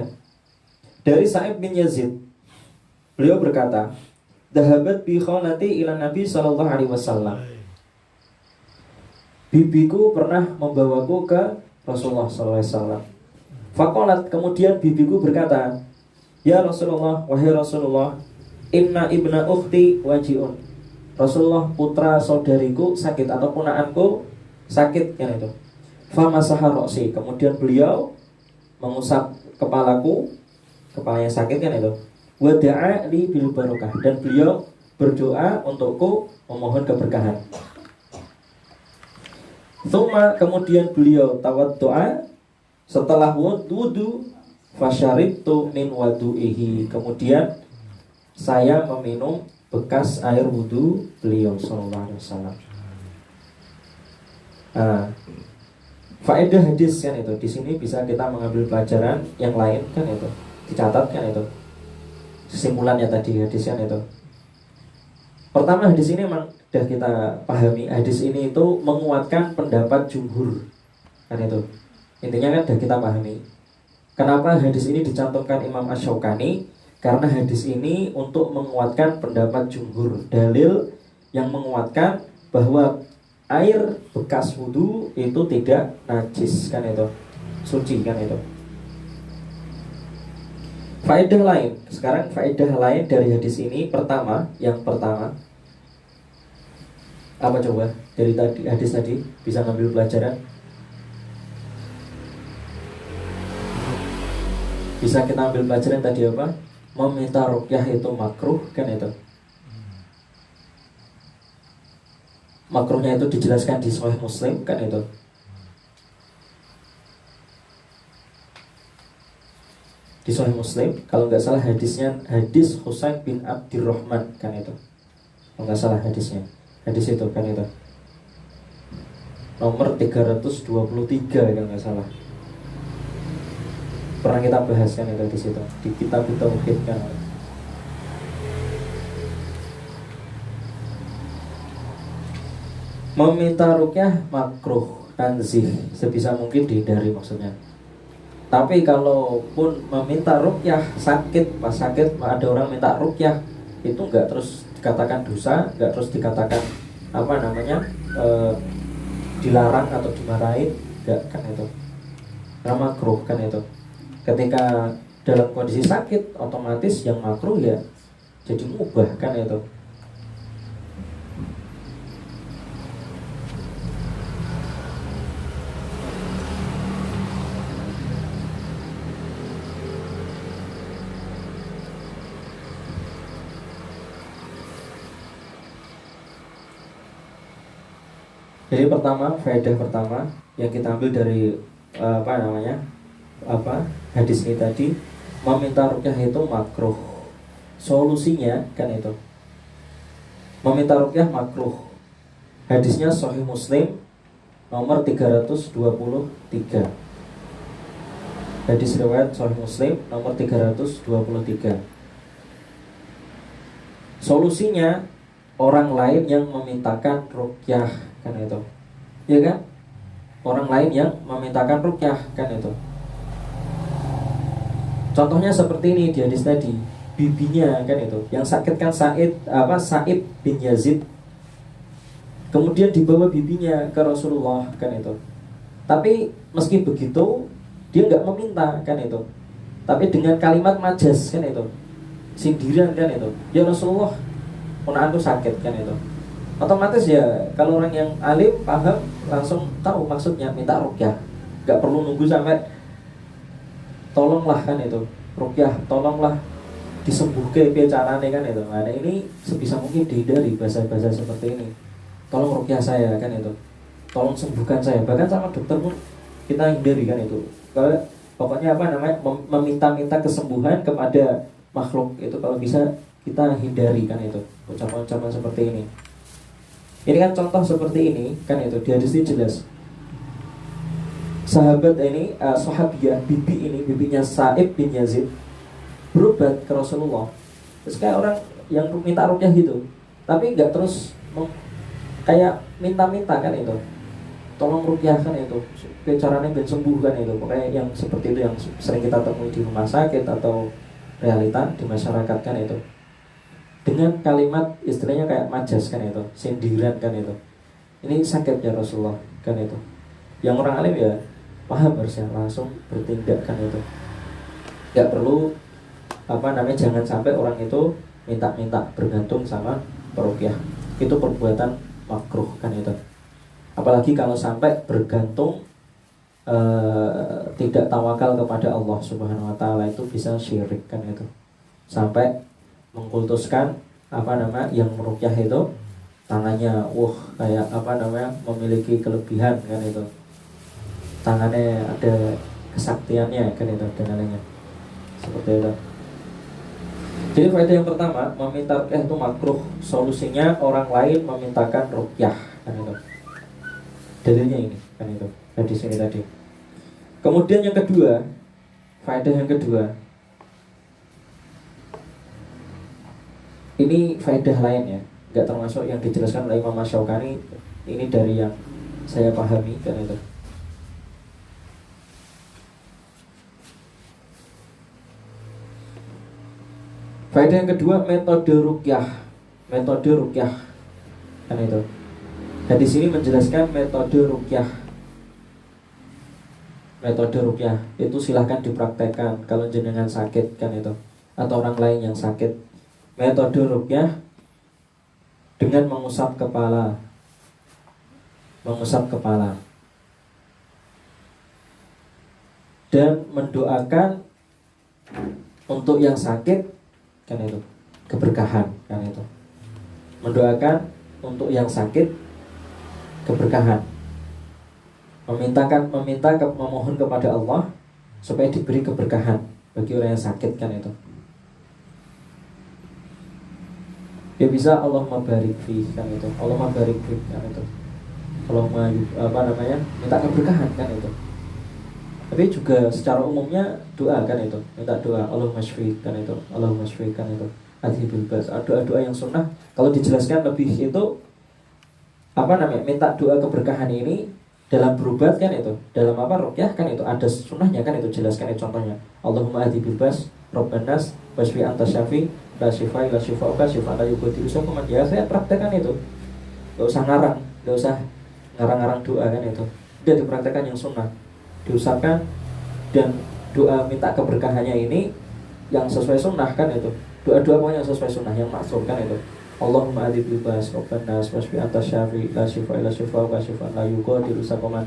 Dari Sa'ib bin Yazid, beliau berkata, "Dhahabat bi khalati ila Nabi sallallahu alaihi wasallam." Bibiku pernah membawaku ke Rasulullah sallallahu alaihi wasallam. Faqalat, kemudian bibiku berkata, "Ya Rasulullah, wahai Rasulullah, inna ibna ukhti wajiun." Rasulullah, putra saudariku sakit atau ponakanku sakit kan itu. Famasaha roksi, kemudian beliau mengusap kepalaku, kepalanya sakit kan itu. Wada'a li bil barokah, dan beliau berdoa untukku, memohon keberkahan. Tsumma, kemudian beliau tawaddu'a, setelah wudu, fasyaribtu min wadu'ihi, kemudian saya meminum bekas air wudu beliau sallallahu alaihi wasallam. Faedah hadis kan itu, di sini bisa kita mengambil pelajaran yang lain kan itu, dicatat kan itu. Kesimpulannya tadi hadis kan itu. Pertama, hadis ini memang sudah kita pahami, hadis ini itu menguatkan pendapat jumhur kan itu. Intinya kan sudah kita pahami. Kenapa hadis ini dicantumkan Imam Asy-Syaukani? Karena hadis ini untuk menguatkan pendapat jumhur, dalil yang menguatkan bahwa air bekas wudu itu tidak najis kan itu, suci kan itu. Faedah lain, sekarang faedah lain dari hadis ini, yang pertama apa coba dari tadi hadis tadi bisa ngambil pelajaran? Bisa kita ambil pelajaran tadi apa? Meminta ruqyah itu makruh kan itu. makruhnya itu dijelaskan di Sahih Muslim kan itu. Di Sahih Muslim kalau nggak salah hadisnya hadis Husain bin Abdurrahman kan itu. Kalau nggak salah hadisnya hadis itu kan itu nomor 323 kalau nggak salah. Pernah kita bahas kan itu di situ di kitab Tauhid kan. Meminta ruqyah makruh tanzih, sebisa mungkin dihindari maksudnya. Tapi kalaupun meminta ruqyah sakit, pas sakit ada orang minta ruqyah, itu enggak terus dikatakan dosa, enggak terus dikatakan apa namanya dilarang atau dimarahin, enggak kan itu. Karena makruh kan itu. Ketika dalam kondisi sakit, otomatis yang makruh ya jadi mubah kan itu. Jadi pertama, faedah pertama yang kita ambil dari hadis ini tadi, meminta ruqyah itu makruh. Solusinya kan itu, meminta ruqyah makruh. Hadisnya Sahih Muslim nomor 323. Hadis riwayat Sahih Muslim nomor 323. Solusinya orang lain yang memintakan ruqyah kan itu, ya kan? Orang lain yang memintakan ruqyah kan itu. Contohnya seperti ini di hadis tadi, bibinya kan itu, yang sakit kan Sa'ib bin Yazid. Kemudian dibawa bibinya ke Rasulullah kan itu. Tapi meski begitu dia nggak meminta kan itu, tapi dengan kalimat majas kan itu, sindiran kan itu. Ya Rasulullah, ponaan tuh sakit kan itu. Otomatis ya kalau orang yang alim paham langsung tahu maksudnya minta ruqyah, nggak perlu nunggu sampai tolonglah kan itu ruqyah, tolonglah disembuhke carane kan itu. Nah ini sebisa mungkin dihindari bahasa-bahasa seperti ini. Tolong ruqyah saya kan itu, tolong sembuhkan saya. Bahkan sama dokter pun kita hindari kan itu. Kalau pokoknya meminta-minta kesembuhan kepada makhluk itu kalau bisa kita hindari kan itu, ucapan-ucapan seperti ini. Ini kan contoh seperti ini kan itu di hadis ini jelas. Sahabat ini sahabiyah bibinya Sa'ib bin Yazid berobat ke Rasulullah. Terus kayak orang yang minta ruqyah gitu, tapi nggak terus kayak minta-minta kan itu. Tolong ruqyah kan itu, caranya ben sembuh kan itu. Pokoknya yang seperti itu yang sering kita temui di rumah sakit atau realita di masyarakat kan itu. Dengan kalimat istilahnya kayak majas kan itu, sindiran kan itu. Ini sakit ya Rasulullah kan itu. Yang orang alim ya paham harusnya langsung bertindak kan itu. Gak perlu jangan sampai orang itu minta-minta bergantung sama peruqyah. Itu perbuatan makruh kan itu. Apalagi kalau sampai bergantung tidak tawakal kepada Allah Subhanahu wa taala, itu bisa syirik kan itu. Sampai mengkultuskan yang meruqyah itu tangannya kayak memiliki kelebihan kan itu, tangannya ada kesaktiannya kan itu dan lainnya seperti itu. Jadi faedah yang pertama, meminta ruqyah itu makruh. Solusinya orang lain memintakan ruqyah kan itu. Dalilnya ini kan itu di sini tadi. Kemudian yang kedua, faedah yang kedua, ini faedah lain ya, nggak termasuk yang dijelaskan oleh Imam Asy-Syaukani. Ini dari yang saya pahami kan itu. Faedah yang kedua, metode ruqyah kan itu. Dan di sini menjelaskan metode ruqyah. Metode ruqyah itu silahkan dipraktekkan kalau jenengan sakit kan itu, atau orang lain yang sakit. Metode ruqyah dengan mengusap kepala dan mendoakan untuk yang sakit kan itu, keberkahan kan itu. Mendoakan untuk yang sakit keberkahan. Memohon kepada Allah supaya diberi keberkahan bagi orang yang sakit kan itu. Ya bisa Allahumma barik fi kan itu. Allahumma barik fi kan itu. Allahumma minta keberkahan kan itu. Tapi juga secara umumnya doa kan itu. Minta doa Allahumma syfi kan itu. Allahumma syfi kan itu. Adhibil bas. Doa-doa yang sunnah kalau dijelaskan lebih itu minta doa keberkahan ini dalam berobat kan itu, dalam ruqyah kan itu ada sunnahnya kan itu, jelaskan itu contohnya. Allahumma adhibil bas Rabbanas wasfi anta syafi la syifa illa syifauka syifaan la yughadiru saqaman. Ya saya praktekkan itu. Enggak usah ngarang-ngarang doa kan itu. Dia dipraktekkan yang sunnah. Diusahakan dan doa minta keberkahannya ini yang sesuai sunnah kan itu. Doa-doa pokoknya yang sesuai sunnah yang maksud kan itu. Allahumma adhibil bas Rabbanas wasfi anta syafi la syifa illa syifauka syifaan la yughadiru saqaman.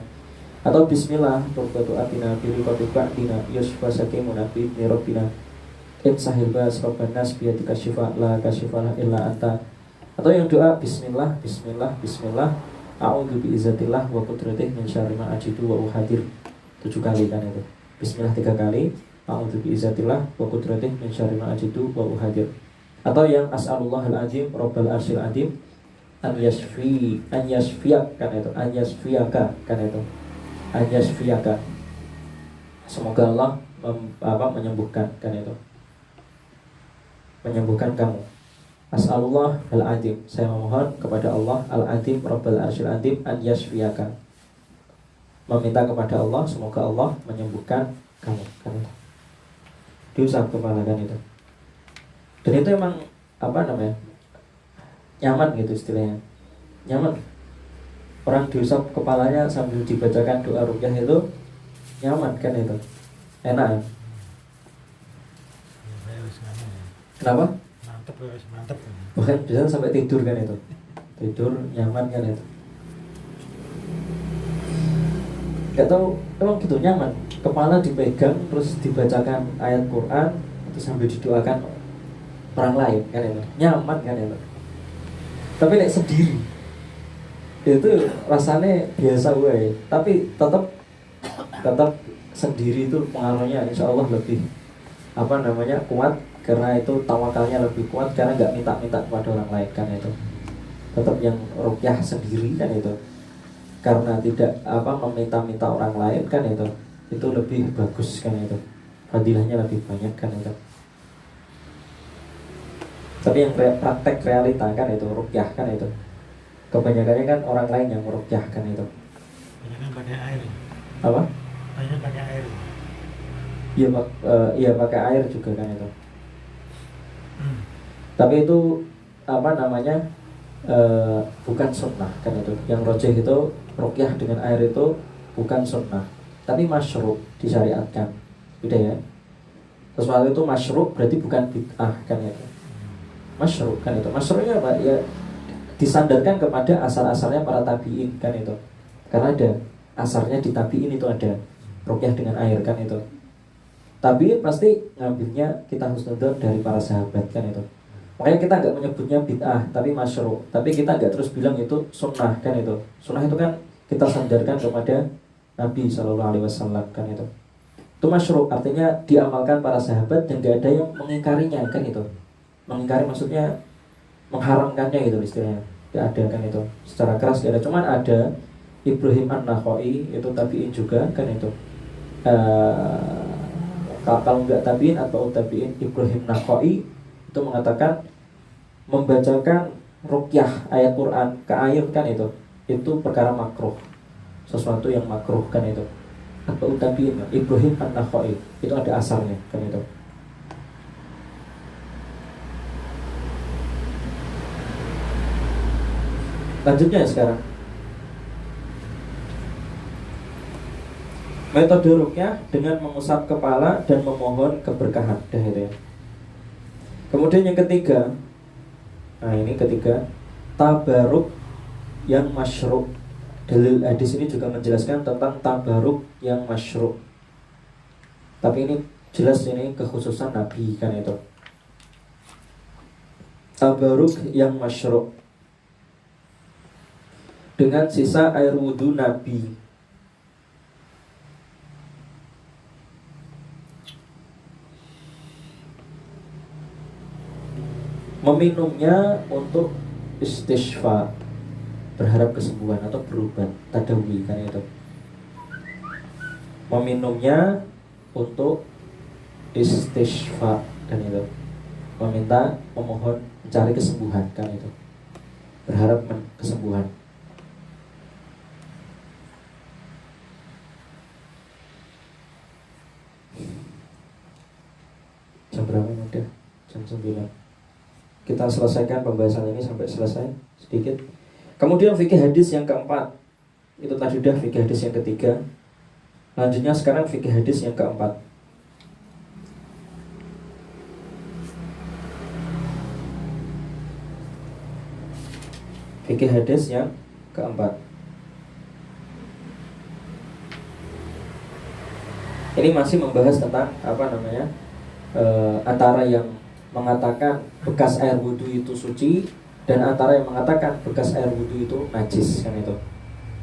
Atau bismillah turbatu atina fi riqabi ba'dina yusfa sakimuna bi rabbina sahil bas Rabbanas biyatika syifa la kasyifa illa anta. Atau yang doa bismillah a'udzu biizzatillah wa qudratihi min syarri ma ajidu wa uhadir 7 kali kan itu. Bismillah 3 kali, a'udzu biizzatillah wa qudratihi min syarri ma ajidu wa uhadir. Atau yang as'alullahal azim rabbal arsyil azim an yashfiyak kan itu, an yashfiyaka kan itu. An yashfiyaka. Semoga Allah menyembuhkan kan itu. Menyembuhkan kamu. As'alullah al-azim, saya memohon kepada Allah al-azim rabbal arsyil azim an yashfiyaka. Meminta kepada Allah semoga Allah menyembuhkan kamu kan itu. Diusap kepala kan itu. Dan itu emang nyaman gitu istilahnya. Nyaman. Orang diusap kepalanya sambil dibacakan doa ruqyah itu nyaman kan itu. Enak. Kenapa? Mantap. Bahkan bisa sampai tidur kan itu. Tidur nyaman kan itu. Gak tahu emang gitu nyaman. Kepala dipegang terus dibacakan ayat Quran terus sambil didoakan orang lain kan itu. Nyaman kan itu. Tapi sendiri itu rasanya biasa gue. Tapi tetap sendiri itu pengaruhnya insya Allah lebih kuat. Karena itu tawakalnya lebih kuat karena nggak minta kepada orang lain kan itu. Tetap yang ruqyah sendiri kan itu. Karena tidak meminta orang lain kan itu lebih bagus kan itu. Fadilahnya lebih banyak kan itu. Tapi yang praktek realita kan itu ruqyah kan itu. Kebanyakannya kan orang lain yang meruqyah kan itu. Banyak pakai air. Apa? Banyak pakai air. Iya pakai air juga kan itu. Tapi itu bukan sunnah kan itu. Yang rojih itu ruqyah dengan air itu bukan sunnah, tapi masyru' disyariatkan. Beda ya. Sesuatu itu masyru' berarti bukan bid'ah kan itu. Masyru' kan itu. Masyru'nya apa? Ya disandarkan kepada asar-asarnya para tabi'in kan itu. Karena ada asarnya di tabi'in itu ada ruqyah dengan air kan itu. Tabi'in pasti ngambilnya kita husnudzon dari para sahabat kan itu. Makanya kita nggak menyebutnya bid'ah, tapi masyru'. Tapi kita nggak terus bilang itu sunnah kan itu. Sunnah itu kan kita sandarkan kepada Nabi SAW kan itu. Itu masyru', artinya diamalkan para sahabat dan nggak ada yang mengingkarinya kan itu. Mengingkari maksudnya mengharamkannya gitu istilahnya. Nggak ada kan itu. Secara keras nggak ada. Cuman ada Ibrahim An-Nakha'i itu tabi'in juga kan itu. Kalau nggak tabi'in atau tabi'in Ibrahim Nakha'i itu mengatakan membacakan ruqyah ayat Quran ke air kan itu perkara makruh, sesuatu yang makruh kan itu. Atau tabi'in Ibrahim An-Nakha'i itu ada asarnya kan itu. Lanjutnya sekarang metode ruqyah dengan mengusap kepala dan memohon keberkahan. Dah itu ya. Kemudian yang ketiga, tabaruk yang masyru'. Dalil hadis ini juga menjelaskan tentang tabaruk yang masyru'. Tapi ini jelas ini kekhususan Nabi kan itu. Tabaruk yang masyru'. dengan sisa air wudhu Nabi. Meminumnya untuk istishfa, berharap kesembuhan atau berobat, tadawi kan itu. Meminumnya untuk istishfa kan itu, meminta, memohon, mencari kesembuhan kan itu, berharap kesembuhan. Jam berapa ini udah? Jam 9. Kita selesaikan pembahasan ini sampai selesai sedikit. Kemudian fikih hadis yang keempat. Itu tadi sudah fikih hadis yang ketiga. Lanjutnya sekarang fikih hadis yang keempat. Fikih hadis yang keempat. Ini masih membahas tentang antara yang mengatakan bekas air wudhu itu suci dan antara yang mengatakan bekas air wudhu itu najis kan itu.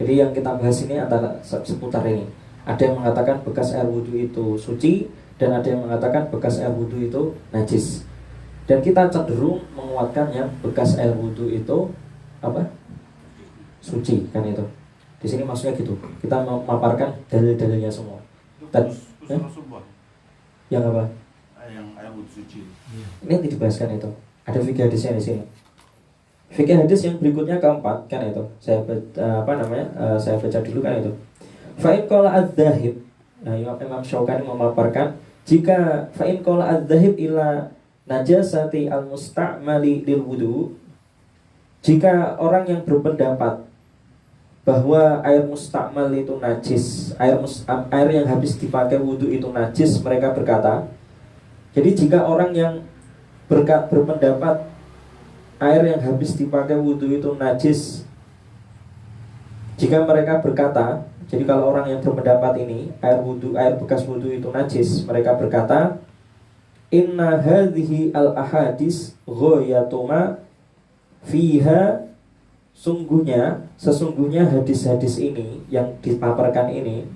Jadi yang kita bahas ini antara seputar ini. Ada yang mengatakan bekas air wudhu itu suci dan ada yang mengatakan bekas air wudhu itu najis. Dan kita cenderung menguatkan yang bekas air wudhu itu suci kan itu. Di sini maksudnya gitu. Kita memaparkan dalil-dalilnya semua. Dan yang apa? Yang air wudhu suci. Ini yang dibahaskan itu. Ada fikih hadisnya di sini. Fikih hadis yang berikutnya keempat kan itu. Saya baca dulu kan itu. Fa'in qala adz-dzahib. Nah, Imam Syaukani memaparkan jika fa'in qala adz-dzahib ila najasati al-musta'mali lil wudu. Jika orang yang berpendapat bahwa air musta'mal itu najis, air yang habis dipakai wudu itu najis, mereka berkata. Jadi jika orang yang berpendapat air yang habis dipakai wudhu itu najis, jika mereka berkata, jadi kalau orang yang berpendapat ini air bekas wudhu itu najis, mereka berkata, inna hadhihi al ahadis ghayatuma fiha, sesungguhnya hadis-hadis ini yang dipaparkan ini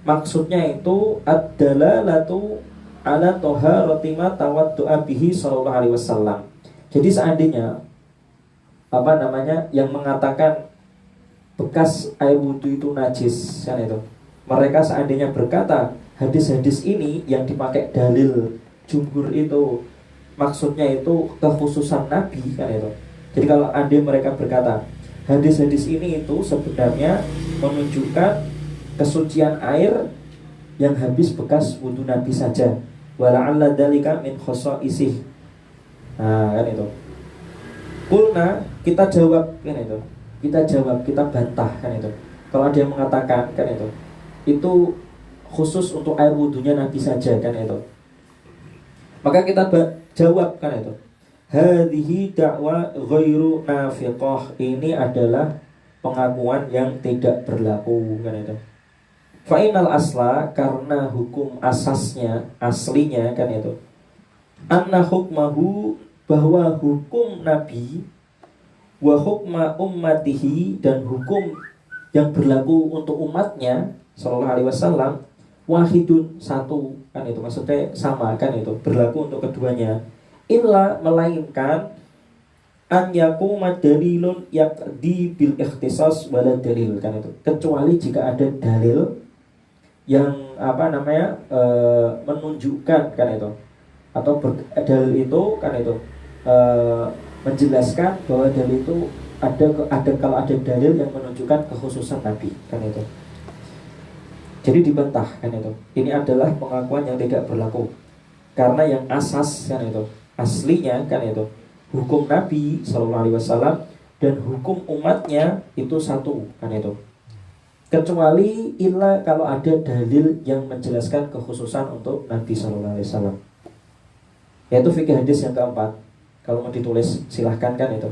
maksudnya itu ad-dalalatu ala taharati ma tawaddu'a bihi sallallahu alaihi wasallam. Jadi seandainya yang mengatakan bekas air wudhu itu najis kan itu, mereka seandainya berkata hadis-hadis ini yang dipakai dalil jumhur itu maksudnya itu kekhususan Nabi kan itu. Jadi kalau andai mereka berkata hadis-hadis ini itu sebenarnya menunjukkan kesucian air yang habis bekas wudhu Nabi saja. Wala'alla dzalika min khosa'isih. Nah kan itu. Kulna, kita jawab kan itu. Kita bantah kan itu. Kalau ada yang mengatakan kan itu khusus untuk air wudhunya Nabi saja kan itu. Maka kita jawab kan itu. Hadhihi da'wa ghairu nafiqah. Ini adalah pengakuan yang tidak berlaku kan itu. Fa'inal asla, karena hukum aslinya kan itu, anna hukmahu, bahwa hukum Nabi, wa hukma ummatihi, dan hukum yang berlaku untuk umatnya sallallahu alaihi wasallam, wahidun, satu kan itu, maksudnya sama kan itu, berlaku untuk keduanya. Illa, melainkan an yakuma dalilun yaqdi bil ikhtisas wala dalil kan itu, kecuali jika ada dalil yang menunjukkan kan itu, atau dalil itu kan itu menjelaskan bahwa dalil itu ada kalau ada dalil yang menunjukkan kekhususan Nabi kan itu. Jadi dibantah kan itu. Ini adalah pengakuan yang tidak berlaku karena yang asas kan itu, aslinya kan itu hukum Nabi sallallahu alaihi wasallam dan hukum umatnya itu satu kan itu. Kecuali illa kalau ada dalil yang menjelaskan kekhususan untuk Nabi sallallahu alaihi wasallam. Yaitu fikih hadis yang keempat. Kalau mau ditulis silahkan kan itu.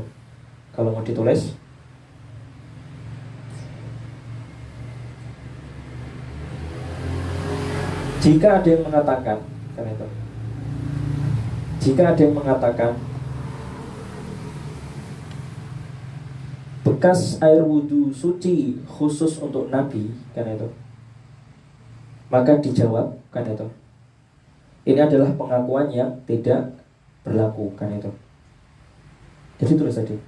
Kalau mau ditulis. Jika ada yang mengatakan kan itu. Jika ada yang mengatakan bekas air wudhu suci khusus untuk Nabi, kan itu. Maka dijawab, kan itu, ini adalah pengakuan yang tidak berlaku, kan itu. Jadi terus tadi.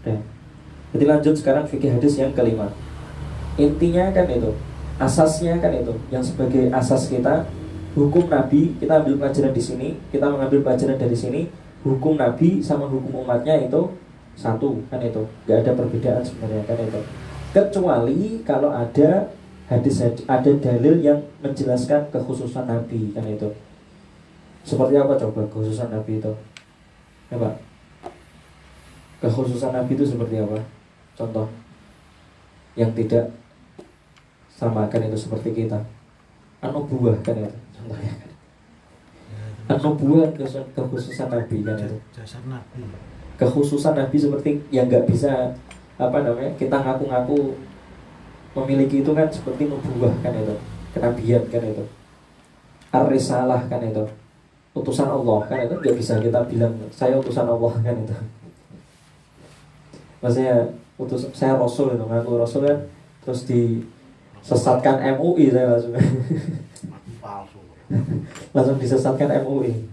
Dan. Jadi lanjut sekarang fikih hadis yang kelima. Intinya kan itu, asasnya kan itu, yang sebagai asas kita hukum Nabi, kita ambil pelajaran di sini, kita mengambil pelajaran dari sini, hukum Nabi sama hukum umatnya itu satu, kan itu, nggak ada perbedaan sebenarnya, kan itu. Kecuali kalau ada hadis, ada dalil yang menjelaskan kekhususan Nabi, kan itu. Seperti apa coba kekhususan Nabi itu? Ya Pak, kekhususan Nabi itu seperti apa? Contoh yang tidak sama, kan itu, seperti kita an-nubuwah, kan itu contohnya, kan. An-nubuwah kekhususan Nabi, kan itu. Jasad Nabi. Kekhususan Nabi seperti yang nggak bisa kita ngaku-ngaku memiliki itu, kan seperti nubuwah, kan itu, kenabian, kan itu, ar-risalah, kan itu, utusan Allah, kan itu nggak bisa kita bilang saya utusan Allah, kan itu. Maksudnya saya Rasul itu, ngaku Rasul kan, terus disesatkan MUI, saya langsung langsung disesatkan MUI.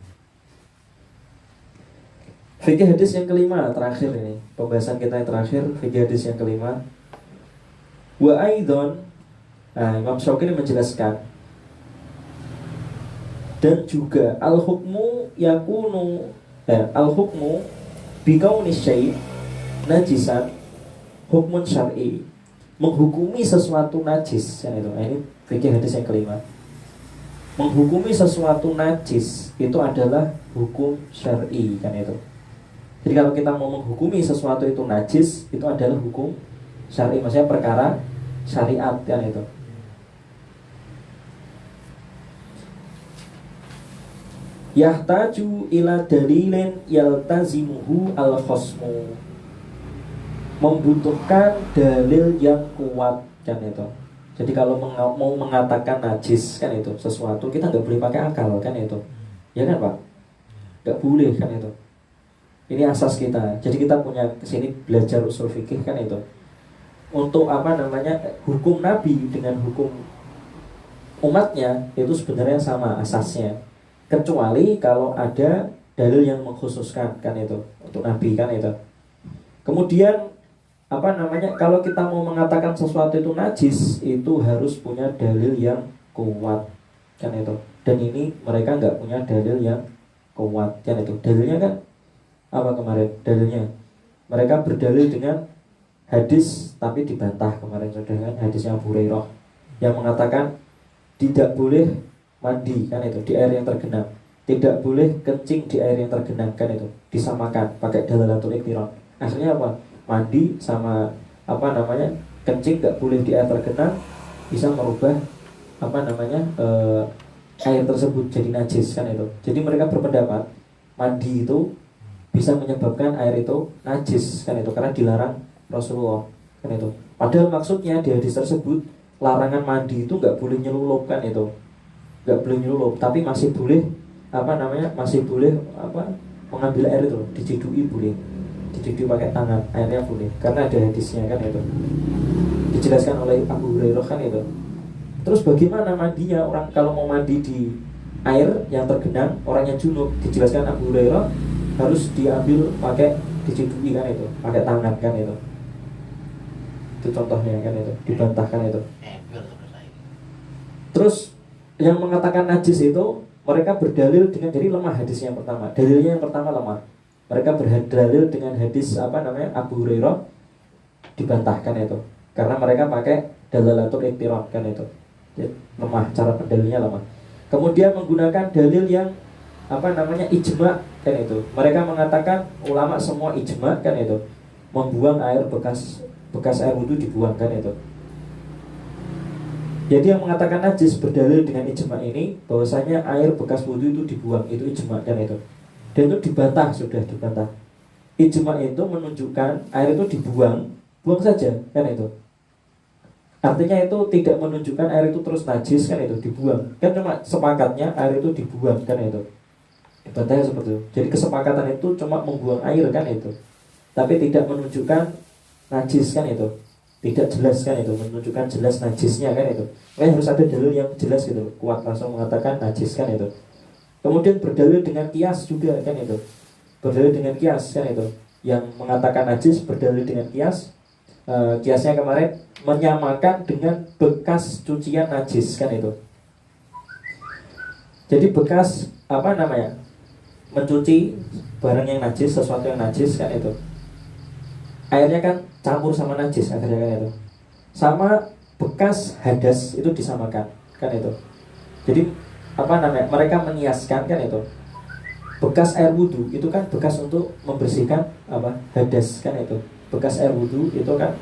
Fikih hadis yang kelima, terakhir ini pembahasan kita yang terakhir, fikih hadis yang kelima. Wa aidon, Imam Syaukini menjelaskan, dan juga al-hukmu yakunu al-hukmu bikauni syai' najisan hukmun syar'i, menghukumi sesuatu najis, ya itu. Ini fikih hadis yang kelima. Menghukumi sesuatu najis itu adalah hukum syar'i, kan itu. Jadi kalau kita mau menghukumi sesuatu itu najis, itu adalah hukum syar'i, maksudnya perkara syariat, kan itu. Yahtaju ila dalilin yaltazimuhu al-khosmu, membutuhkan dalil yang kuat, kan itu. Jadi kalau mau mengatakan najis, kan itu, sesuatu, kita nggak boleh pakai akal, kan itu. Ya kan Pak? Nggak boleh, kan itu. Ini asas kita. Jadi kita punya kesini belajar usul fikih, kan itu. Untuk hukum Nabi dengan hukum umatnya itu sebenarnya sama asasnya. Kecuali kalau ada dalil yang mengkhususkan, kan itu, untuk Nabi, kan itu. Kemudian kalau kita mau mengatakan sesuatu itu najis, itu harus punya dalil yang kuat, kan itu. Dan ini mereka nggak punya dalil yang kuat, kan itu. Dalilnya kan apa kemarin? Dalilnya mereka berdalil dengan hadis, tapi dibantah kemarin sudah, kan, hadisnya Abu Hurairah yang mengatakan tidak boleh mandi, kan itu, di air yang tergenang, tidak boleh kencing di air yang tergenang, kan itu, disamakan pakai dalalatul iqtiran. Akhirnya apa? Mandi sama kencing nggak boleh di air tergenang, bisa merubah air tersebut jadi najis, kan itu. Jadi mereka berpendapat mandi itu bisa menyebabkan air itu najis, kan itu, karena dilarang Rasulullah, kan itu. Padahal maksudnya di hadis tersebut larangan mandi itu nggak boleh nyelulup, kan itu, nggak boleh nyelulup, tapi masih boleh mengambil air itu, dicidui boleh, dicidui pakai tangan, airnya boleh, karena ada hadisnya, kan itu, dijelaskan oleh Abu Hurairah, kan itu. Terus bagaimana mandinya? Orang kalau mau mandi di air yang tergenang, orangnya junub, dijelaskan Abu Hurairah harus diambil pakai dicidui, kan itu, pakai tangan, kan itu. Itu contohnya, kan itu, dibantahkan itu. Terus yang mengatakan najis itu mereka berdalil dengan, jadi lemah hadisnya yang pertama. Dalilnya yang pertama lemah. Mereka berdalil dengan hadis Abu Hurairah, dibantahkan itu. Karena mereka pakai dalalatul iqtiran, kan itu. Jadi, lemah, cara pendalilnya lemah. Kemudian menggunakan dalil yang ijma, kan itu. Mereka mengatakan ulama semua ijma, kan itu, membuang air bekas air wudu dibuang, kan itu. Jadi yang mengatakan najis berdalil dengan ijma ini, bahwasanya air bekas wudu itu dibuang, itu ijma, kan itu. Dan itu dibantah, sudah dibantah. Ijma itu menunjukkan air itu dibuang, buang saja, kan itu. Artinya itu tidak menunjukkan air itu terus najis, kan itu, dibuang. Kan cuma sepakatnya air itu dibuang, kan itu. Dibantahnya seperti itu. Jadi kesepakatan itu cuma membuang air, kan itu. tapi tidak menunjukkan najis kan itu, tidak jelas kan itu, menunjukkan jelas najisnya kan itu. Makanya harus ada dalil yang jelas gitu, kuat langsung mengatakan najis kan itu. Kemudian berdalil dengan kias juga kan itu, berdalil dengan kias kan itu, yang mengatakan najis berdalil dengan kias. Kiasnya kemarin menyamakan dengan bekas cucian najis kan itu. Jadi bekas apa namanya, mencuci barang yang najis, sesuatu yang najis kan itu, airnya kan campur sama najis akhirnya kan itu. Sama bekas hadas itu disamakan kan itu. Jadi apa namanya, mereka mengiaskan kan itu, bekas air wudhu itu kan bekas untuk membersihkan apa, hadas kan itu. Bekas air wudhu itu kan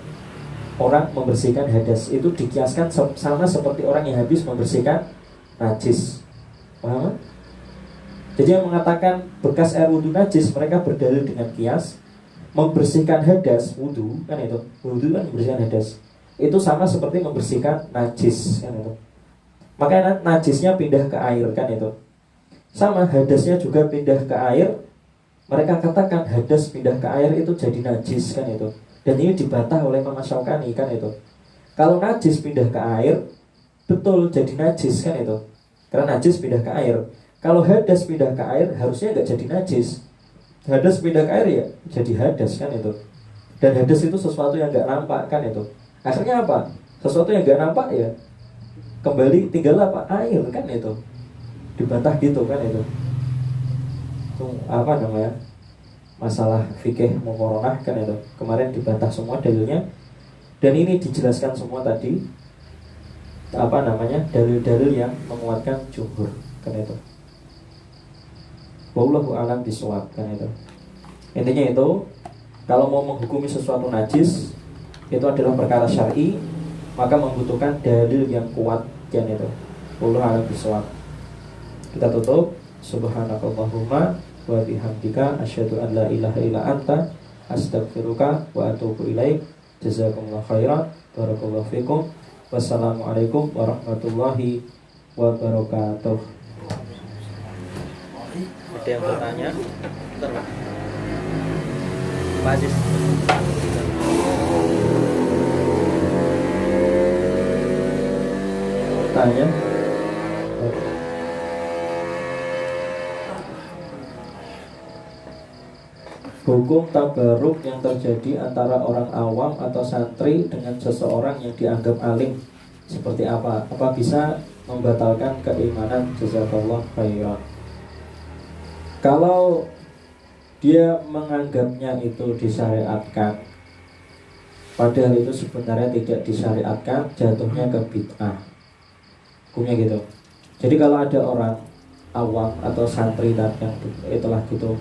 orang membersihkan hadas, itu dikiaskan sama seperti orang yang habis membersihkan najis. Paham? Jadi yang mengatakan bekas air wudhu najis, mereka berdalil dengan kias. Membersihkan hadas wudhu kan itu, wudhu kan membersihkan hadas, itu sama seperti membersihkan najis kan itu. Makanya najisnya pindah ke air kan itu, sama hadasnya juga pindah ke air. Mereka katakan hadas pindah ke air itu jadi najis kan itu. Dan ini dibantah oleh Imam Asy-Syaukani kan itu. Kalau najis pindah ke air, betul jadi najis kan itu, karena najis pindah ke air. Kalau hadas pindah ke air, harusnya nggak jadi najis. Hadas pindah ke air ya jadi hadas kan itu. Dan hadas itu sesuatu yang nggak nampak kan itu. Akhirnya apa? Sesuatu yang nggak nampak ya kembali tinggal apa? Air kan itu. Dibantah gitu kan itu. Itu apa namanya, masalah fikih muqaranah kan itu. Kemarin dibantah semua dalilnya. Dan ini dijelaskan semua tadi, apa namanya, dalil-dalil yang menguatkan jumhur kan itu. Wallahu a'lam bishawab kan itu. Intinya itu, kalau mau menghukumi sesuatu najis, itu adalah perkara syar'i, maka membutuhkan dalil yang kuat kan itu. Wallahu a'lam bishawab. Kita tutup. Subhanakallahumma wa bihamdika asyhadu an la ilaha illa anta astaghfiruka wa atubu ilaik. Jazakumullahu khairan. Barakallahu fikum. Wassalamualaikum warahmatullahi wabarakatuh. Ada yang bertanya? Bentar, Pak. Pak Aziz. Tanya. Hukum tabaruk yang terjadi antara orang awam atau santri dengan seseorang yang dianggap alim seperti apa? Apa bisa membatalkan keimanan? Jazakallah khairan. Kalau dia menganggapnya itu disyariatkan, padahal itu sebenarnya tidak disyariatkan, jatuhnya ke bid'ah. Hukumnya gitu. Jadi kalau ada orang awam atau santri yang itulah gitu,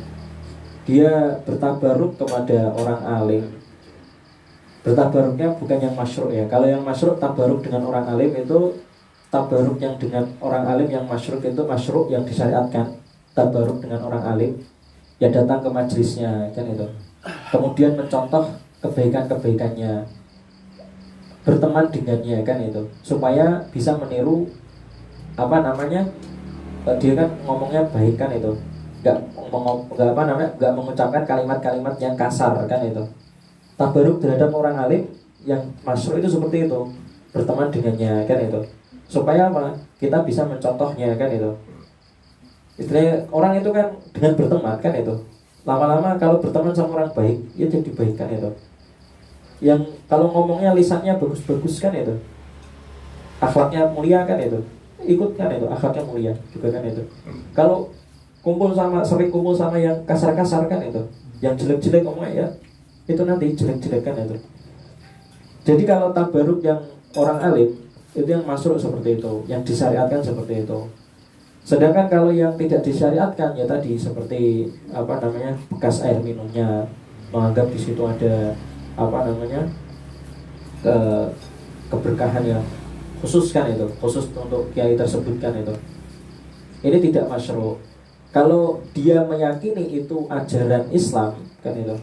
dia bertabaruk kepada orang alim. Bertabaruknya bukan yang masyru' ya. Kalau yang masyru' tabaruk dengan orang alim itu, tabaruk yang dengan orang alim yang masyru' itu masyru' yang disyariatkan. Tabaruk dengan orang alim, ya datang ke majelisnya kan itu. Kemudian mencontoh kebaikan-kebaikannya, berteman dengannya kan itu, supaya bisa meniru apa namanya, dia kan ngomongnya baik kan itu, nggak mengucapkan kalimat-kalimat yang kasar kan itu. Tabaruk terhadap orang alim yang masyru' itu seperti itu, berteman dengannya kan itu, supaya apa? Kita bisa mencontohnya kan itu. Istilahnya orang itu kan dengan berteman kan itu, lama-lama kalau berteman sama orang baik, ya jadi baik kan itu. Yang kalau ngomongnya lisannya bagus-bagus kan itu, akhlaknya mulia kan itu, ikut kan itu, akhlaknya mulia juga kan itu. Kalau sering kumpul sama yang kasar-kasar kan itu, yang jelek-jelek ngomongnya ya, itu nanti jelek-jelek kan itu. Jadi kalau tabaruk yang orang alim itu yang masuk seperti itu, yang disyariatkan seperti itu. Sedangkan kalau yang tidak disyariatkan ya tadi seperti apa namanya, bekas air minumnya, menganggap di situ ada apa namanya, keberkahan yang khusus kan itu, khusus untuk kiai tersebut kan itu. Ini tidak masyru'. Kalau dia meyakini itu ajaran Islam kan itu,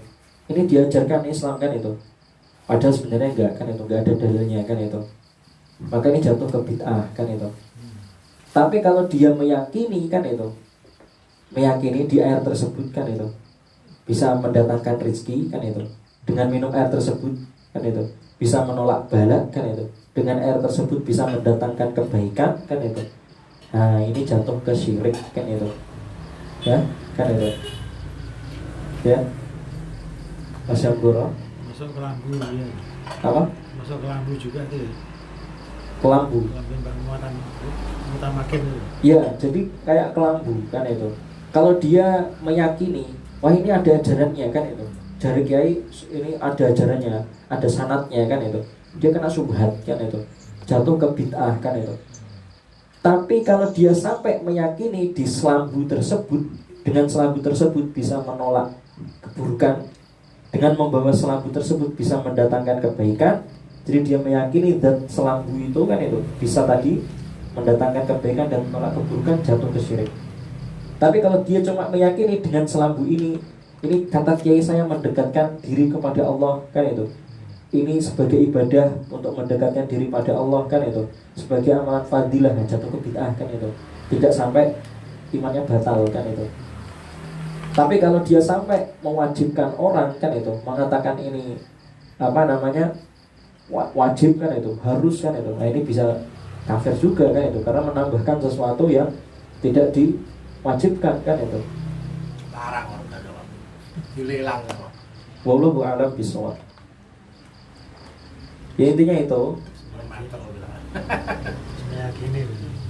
ini diajarkan Islam kan itu, padahal sebenarnya enggak kan itu, enggak ada dalilnya kan itu, maka ini jatuh ke bid'ah kan itu. Tapi kalau dia meyakini kan itu, meyakini di air tersebut kan itu, bisa mendatangkan rezeki kan itu. Dengan minum air tersebut kan itu bisa menolak bala kan itu. Dengan air tersebut bisa mendatangkan kebaikan kan itu. Nah ini jatuh ke syirik kan itu. Ya kan itu. Ya Mas Syamgoro. Masuk ke lambu ya. Apa? Masuk ke lambu juga tuh ya. Kelambu. Lambu yang muatan mutamakin itu. Ya jadi kayak kelambu kan itu. Kalau dia meyakini wah ini ada ajarannya kan itu. Dari kiai ini ada ajarannya, ada sanatnya kan itu. Dia kena subhat kan itu. Jatuh ke bid'ah kan itu. Tapi kalau dia sampai meyakini di selambu tersebut, dengan selambu tersebut bisa menolak keburukan, dengan membawa selambu tersebut bisa mendatangkan kebaikan, jadi dia meyakini dan selambu itu kan itu bisa tadi mendatangkan kebaikan dan menolak keburukan, jatuh ke syirik. Tapi kalau dia cuma meyakini dengan selambu ini kata kiai saya mendekatkan diri kepada Allah kan itu. Ini sebagai ibadah untuk mendekatkan diri pada Allah kan itu. Sebagai amalan fadilah jatuh ke bid'ah kan itu. Tidak sampai imannya batal kan itu. Tapi kalau dia sampai mewajibkan orang kan itu, mengatakan ini apa namanya wajib kan itu, harus kan itu. Nah ini bisa kafir juga kan itu, karena menambahkan sesuatu yang tidak diwajibkan kan itu. Larang orang doang. Dilelang kok. Wallahu a'lam bishawab. Ya intinya itu. Per meter bilang. Meyakini.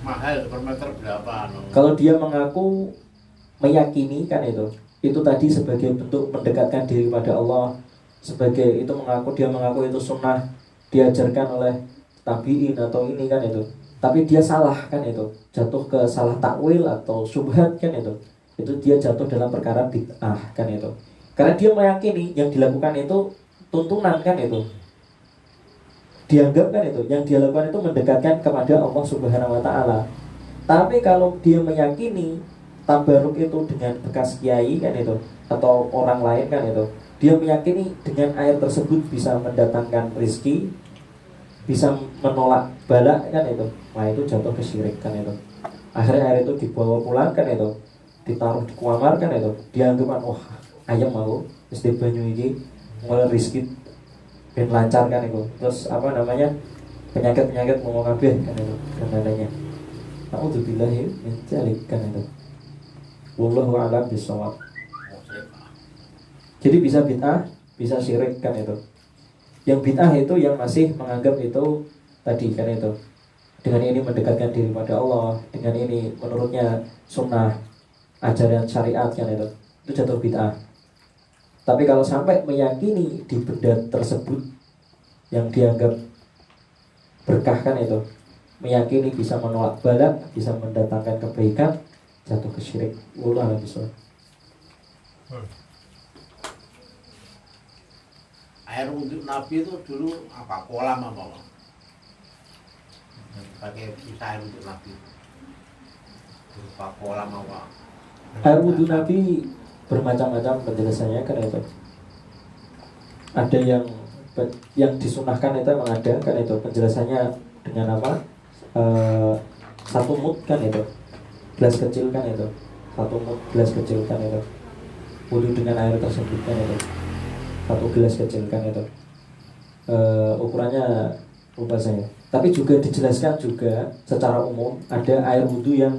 Mahal per meter berapa no? Kalau dia mengaku meyakini kan itu tadi sebagai bentuk mendekatkan diri pada Allah, sebagai itu dia mengaku itu sunnah diajarkan oleh tabi'in atau ini kan itu. Tapi dia salah kan itu, jatuh ke salah takwil atau syubhat kan itu dia jatuh dalam perkara bid'ah kan itu. Karena dia meyakini yang dilakukan itu tuntunan kan itu, dianggap kan itu yang dia lakukan itu mendekatkan kepada Allah Subhanahu wa taala. Tapi kalau dia meyakini tabaruk itu dengan bekas kiai kan itu atau orang lain kan itu, dia meyakini dengan air tersebut bisa mendatangkan rezeki, bisa menolak bala kan itu. Wah itu jatuh ke syirik kan itu. Akhirnya air itu dibawa pulang kan itu, ditaruh di kamar kan itu, dianggap wah ayam mau mesti banyu iki mulai rezeki ben lancar kan itu. Terus apa namanya penyakit mau kabeh kan itu dan lainnya. Nauzubillahi min dzalik kan itu. Wallahu a'lam bishawab. Jadi bisa bid'ah, bisa syirik kan itu. Yang bid'ah itu yang masih menganggap itu tadi kan itu, dengan ini mendekatkan diri pada Allah, dengan ini menurutnya sunnah ajaran syariat kan itu jatuh bid'ah. Tapi kalau sampai meyakini di benda tersebut yang dianggap berkah kan itu, meyakini bisa menolak bala, bisa mendatangkan kebaikan, jatuh ke syirik. Wallahu a'lam bishawab. Air wudhu Nabi itu dulu apa? Kolam apa? Pakai bisa air wudhu Nabi. Berupa kolam apa? Air wudhu Nabi bermacam-macam penjelasannya kan itu. Ada yang disunahkan itu memang ada kan itu penjelasannya dengan apa? Satu mud kan itu, gelas kecil kan itu, satu mud gelas kecil kan itu, wudhu dengan air tersebut kan itu, satu gelas kecil kan itu. Ukurannya lupa saya. Tapi juga dijelaskan juga secara umum ada air wudhu yang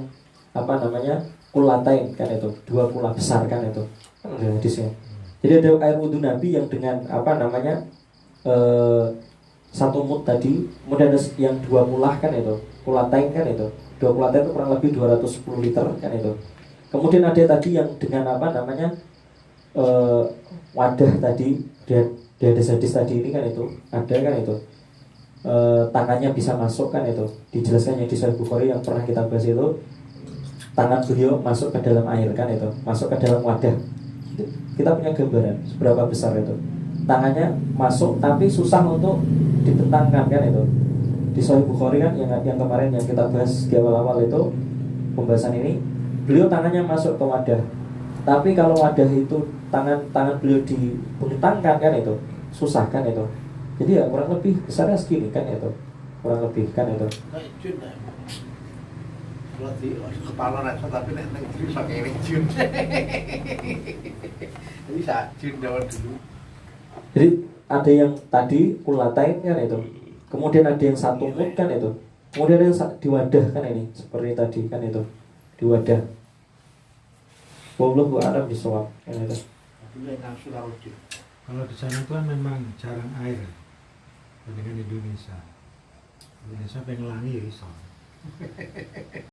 apa namanya kulatain kan itu, dua kula besar kan itu kan ada hadisnya. Jadi ada air wudhu Nabi yang dengan apa namanya satu mud tadi, kemudian ada yang dua kulah kan itu, kulatain kan itu, dua kulatain itu kurang lebih 210 liter kan itu. Kemudian ada tadi yang dengan apa namanya wadah tadi, dia ada hadis tadi ini kan itu ada kan itu, tangannya bisa masuk kan itu, dijelaskannya di Sahih Bukhari yang pernah kita bahas itu, tangan beliau masuk ke dalam air kan itu, masuk ke dalam wadah. Kita punya gambaran seberapa besar itu, tangannya masuk tapi susah untuk dibentangkan kan itu. Di Sahih Bukhari kan yang kemarin yang kita bahas di awal-awal itu pembahasan ini, beliau tangannya masuk ke wadah, tapi kalau wadah itu tangan beliau dibentangkan kan itu susah kan itu. Jadi ya kurang lebih besarnya segini kan itu, kurang lebih kan itu. Kalau di kepala rasa tapi nek neng diri pakai ini jun. Jadi saat jun jawab dulu. Jadi ada yang tadi ulatain kan itu, kemudian ada yang satu mut kan itu, kemudian ada yang di wadah kan ini, seperti tadi kan itu, di wadah. Wallahu a'lam bishawab kan itu. Tapi yang nafsu laut. Kalau di sana itu kan memang jarang air dengan Indonesia. Indonesia pengen langi ya iso.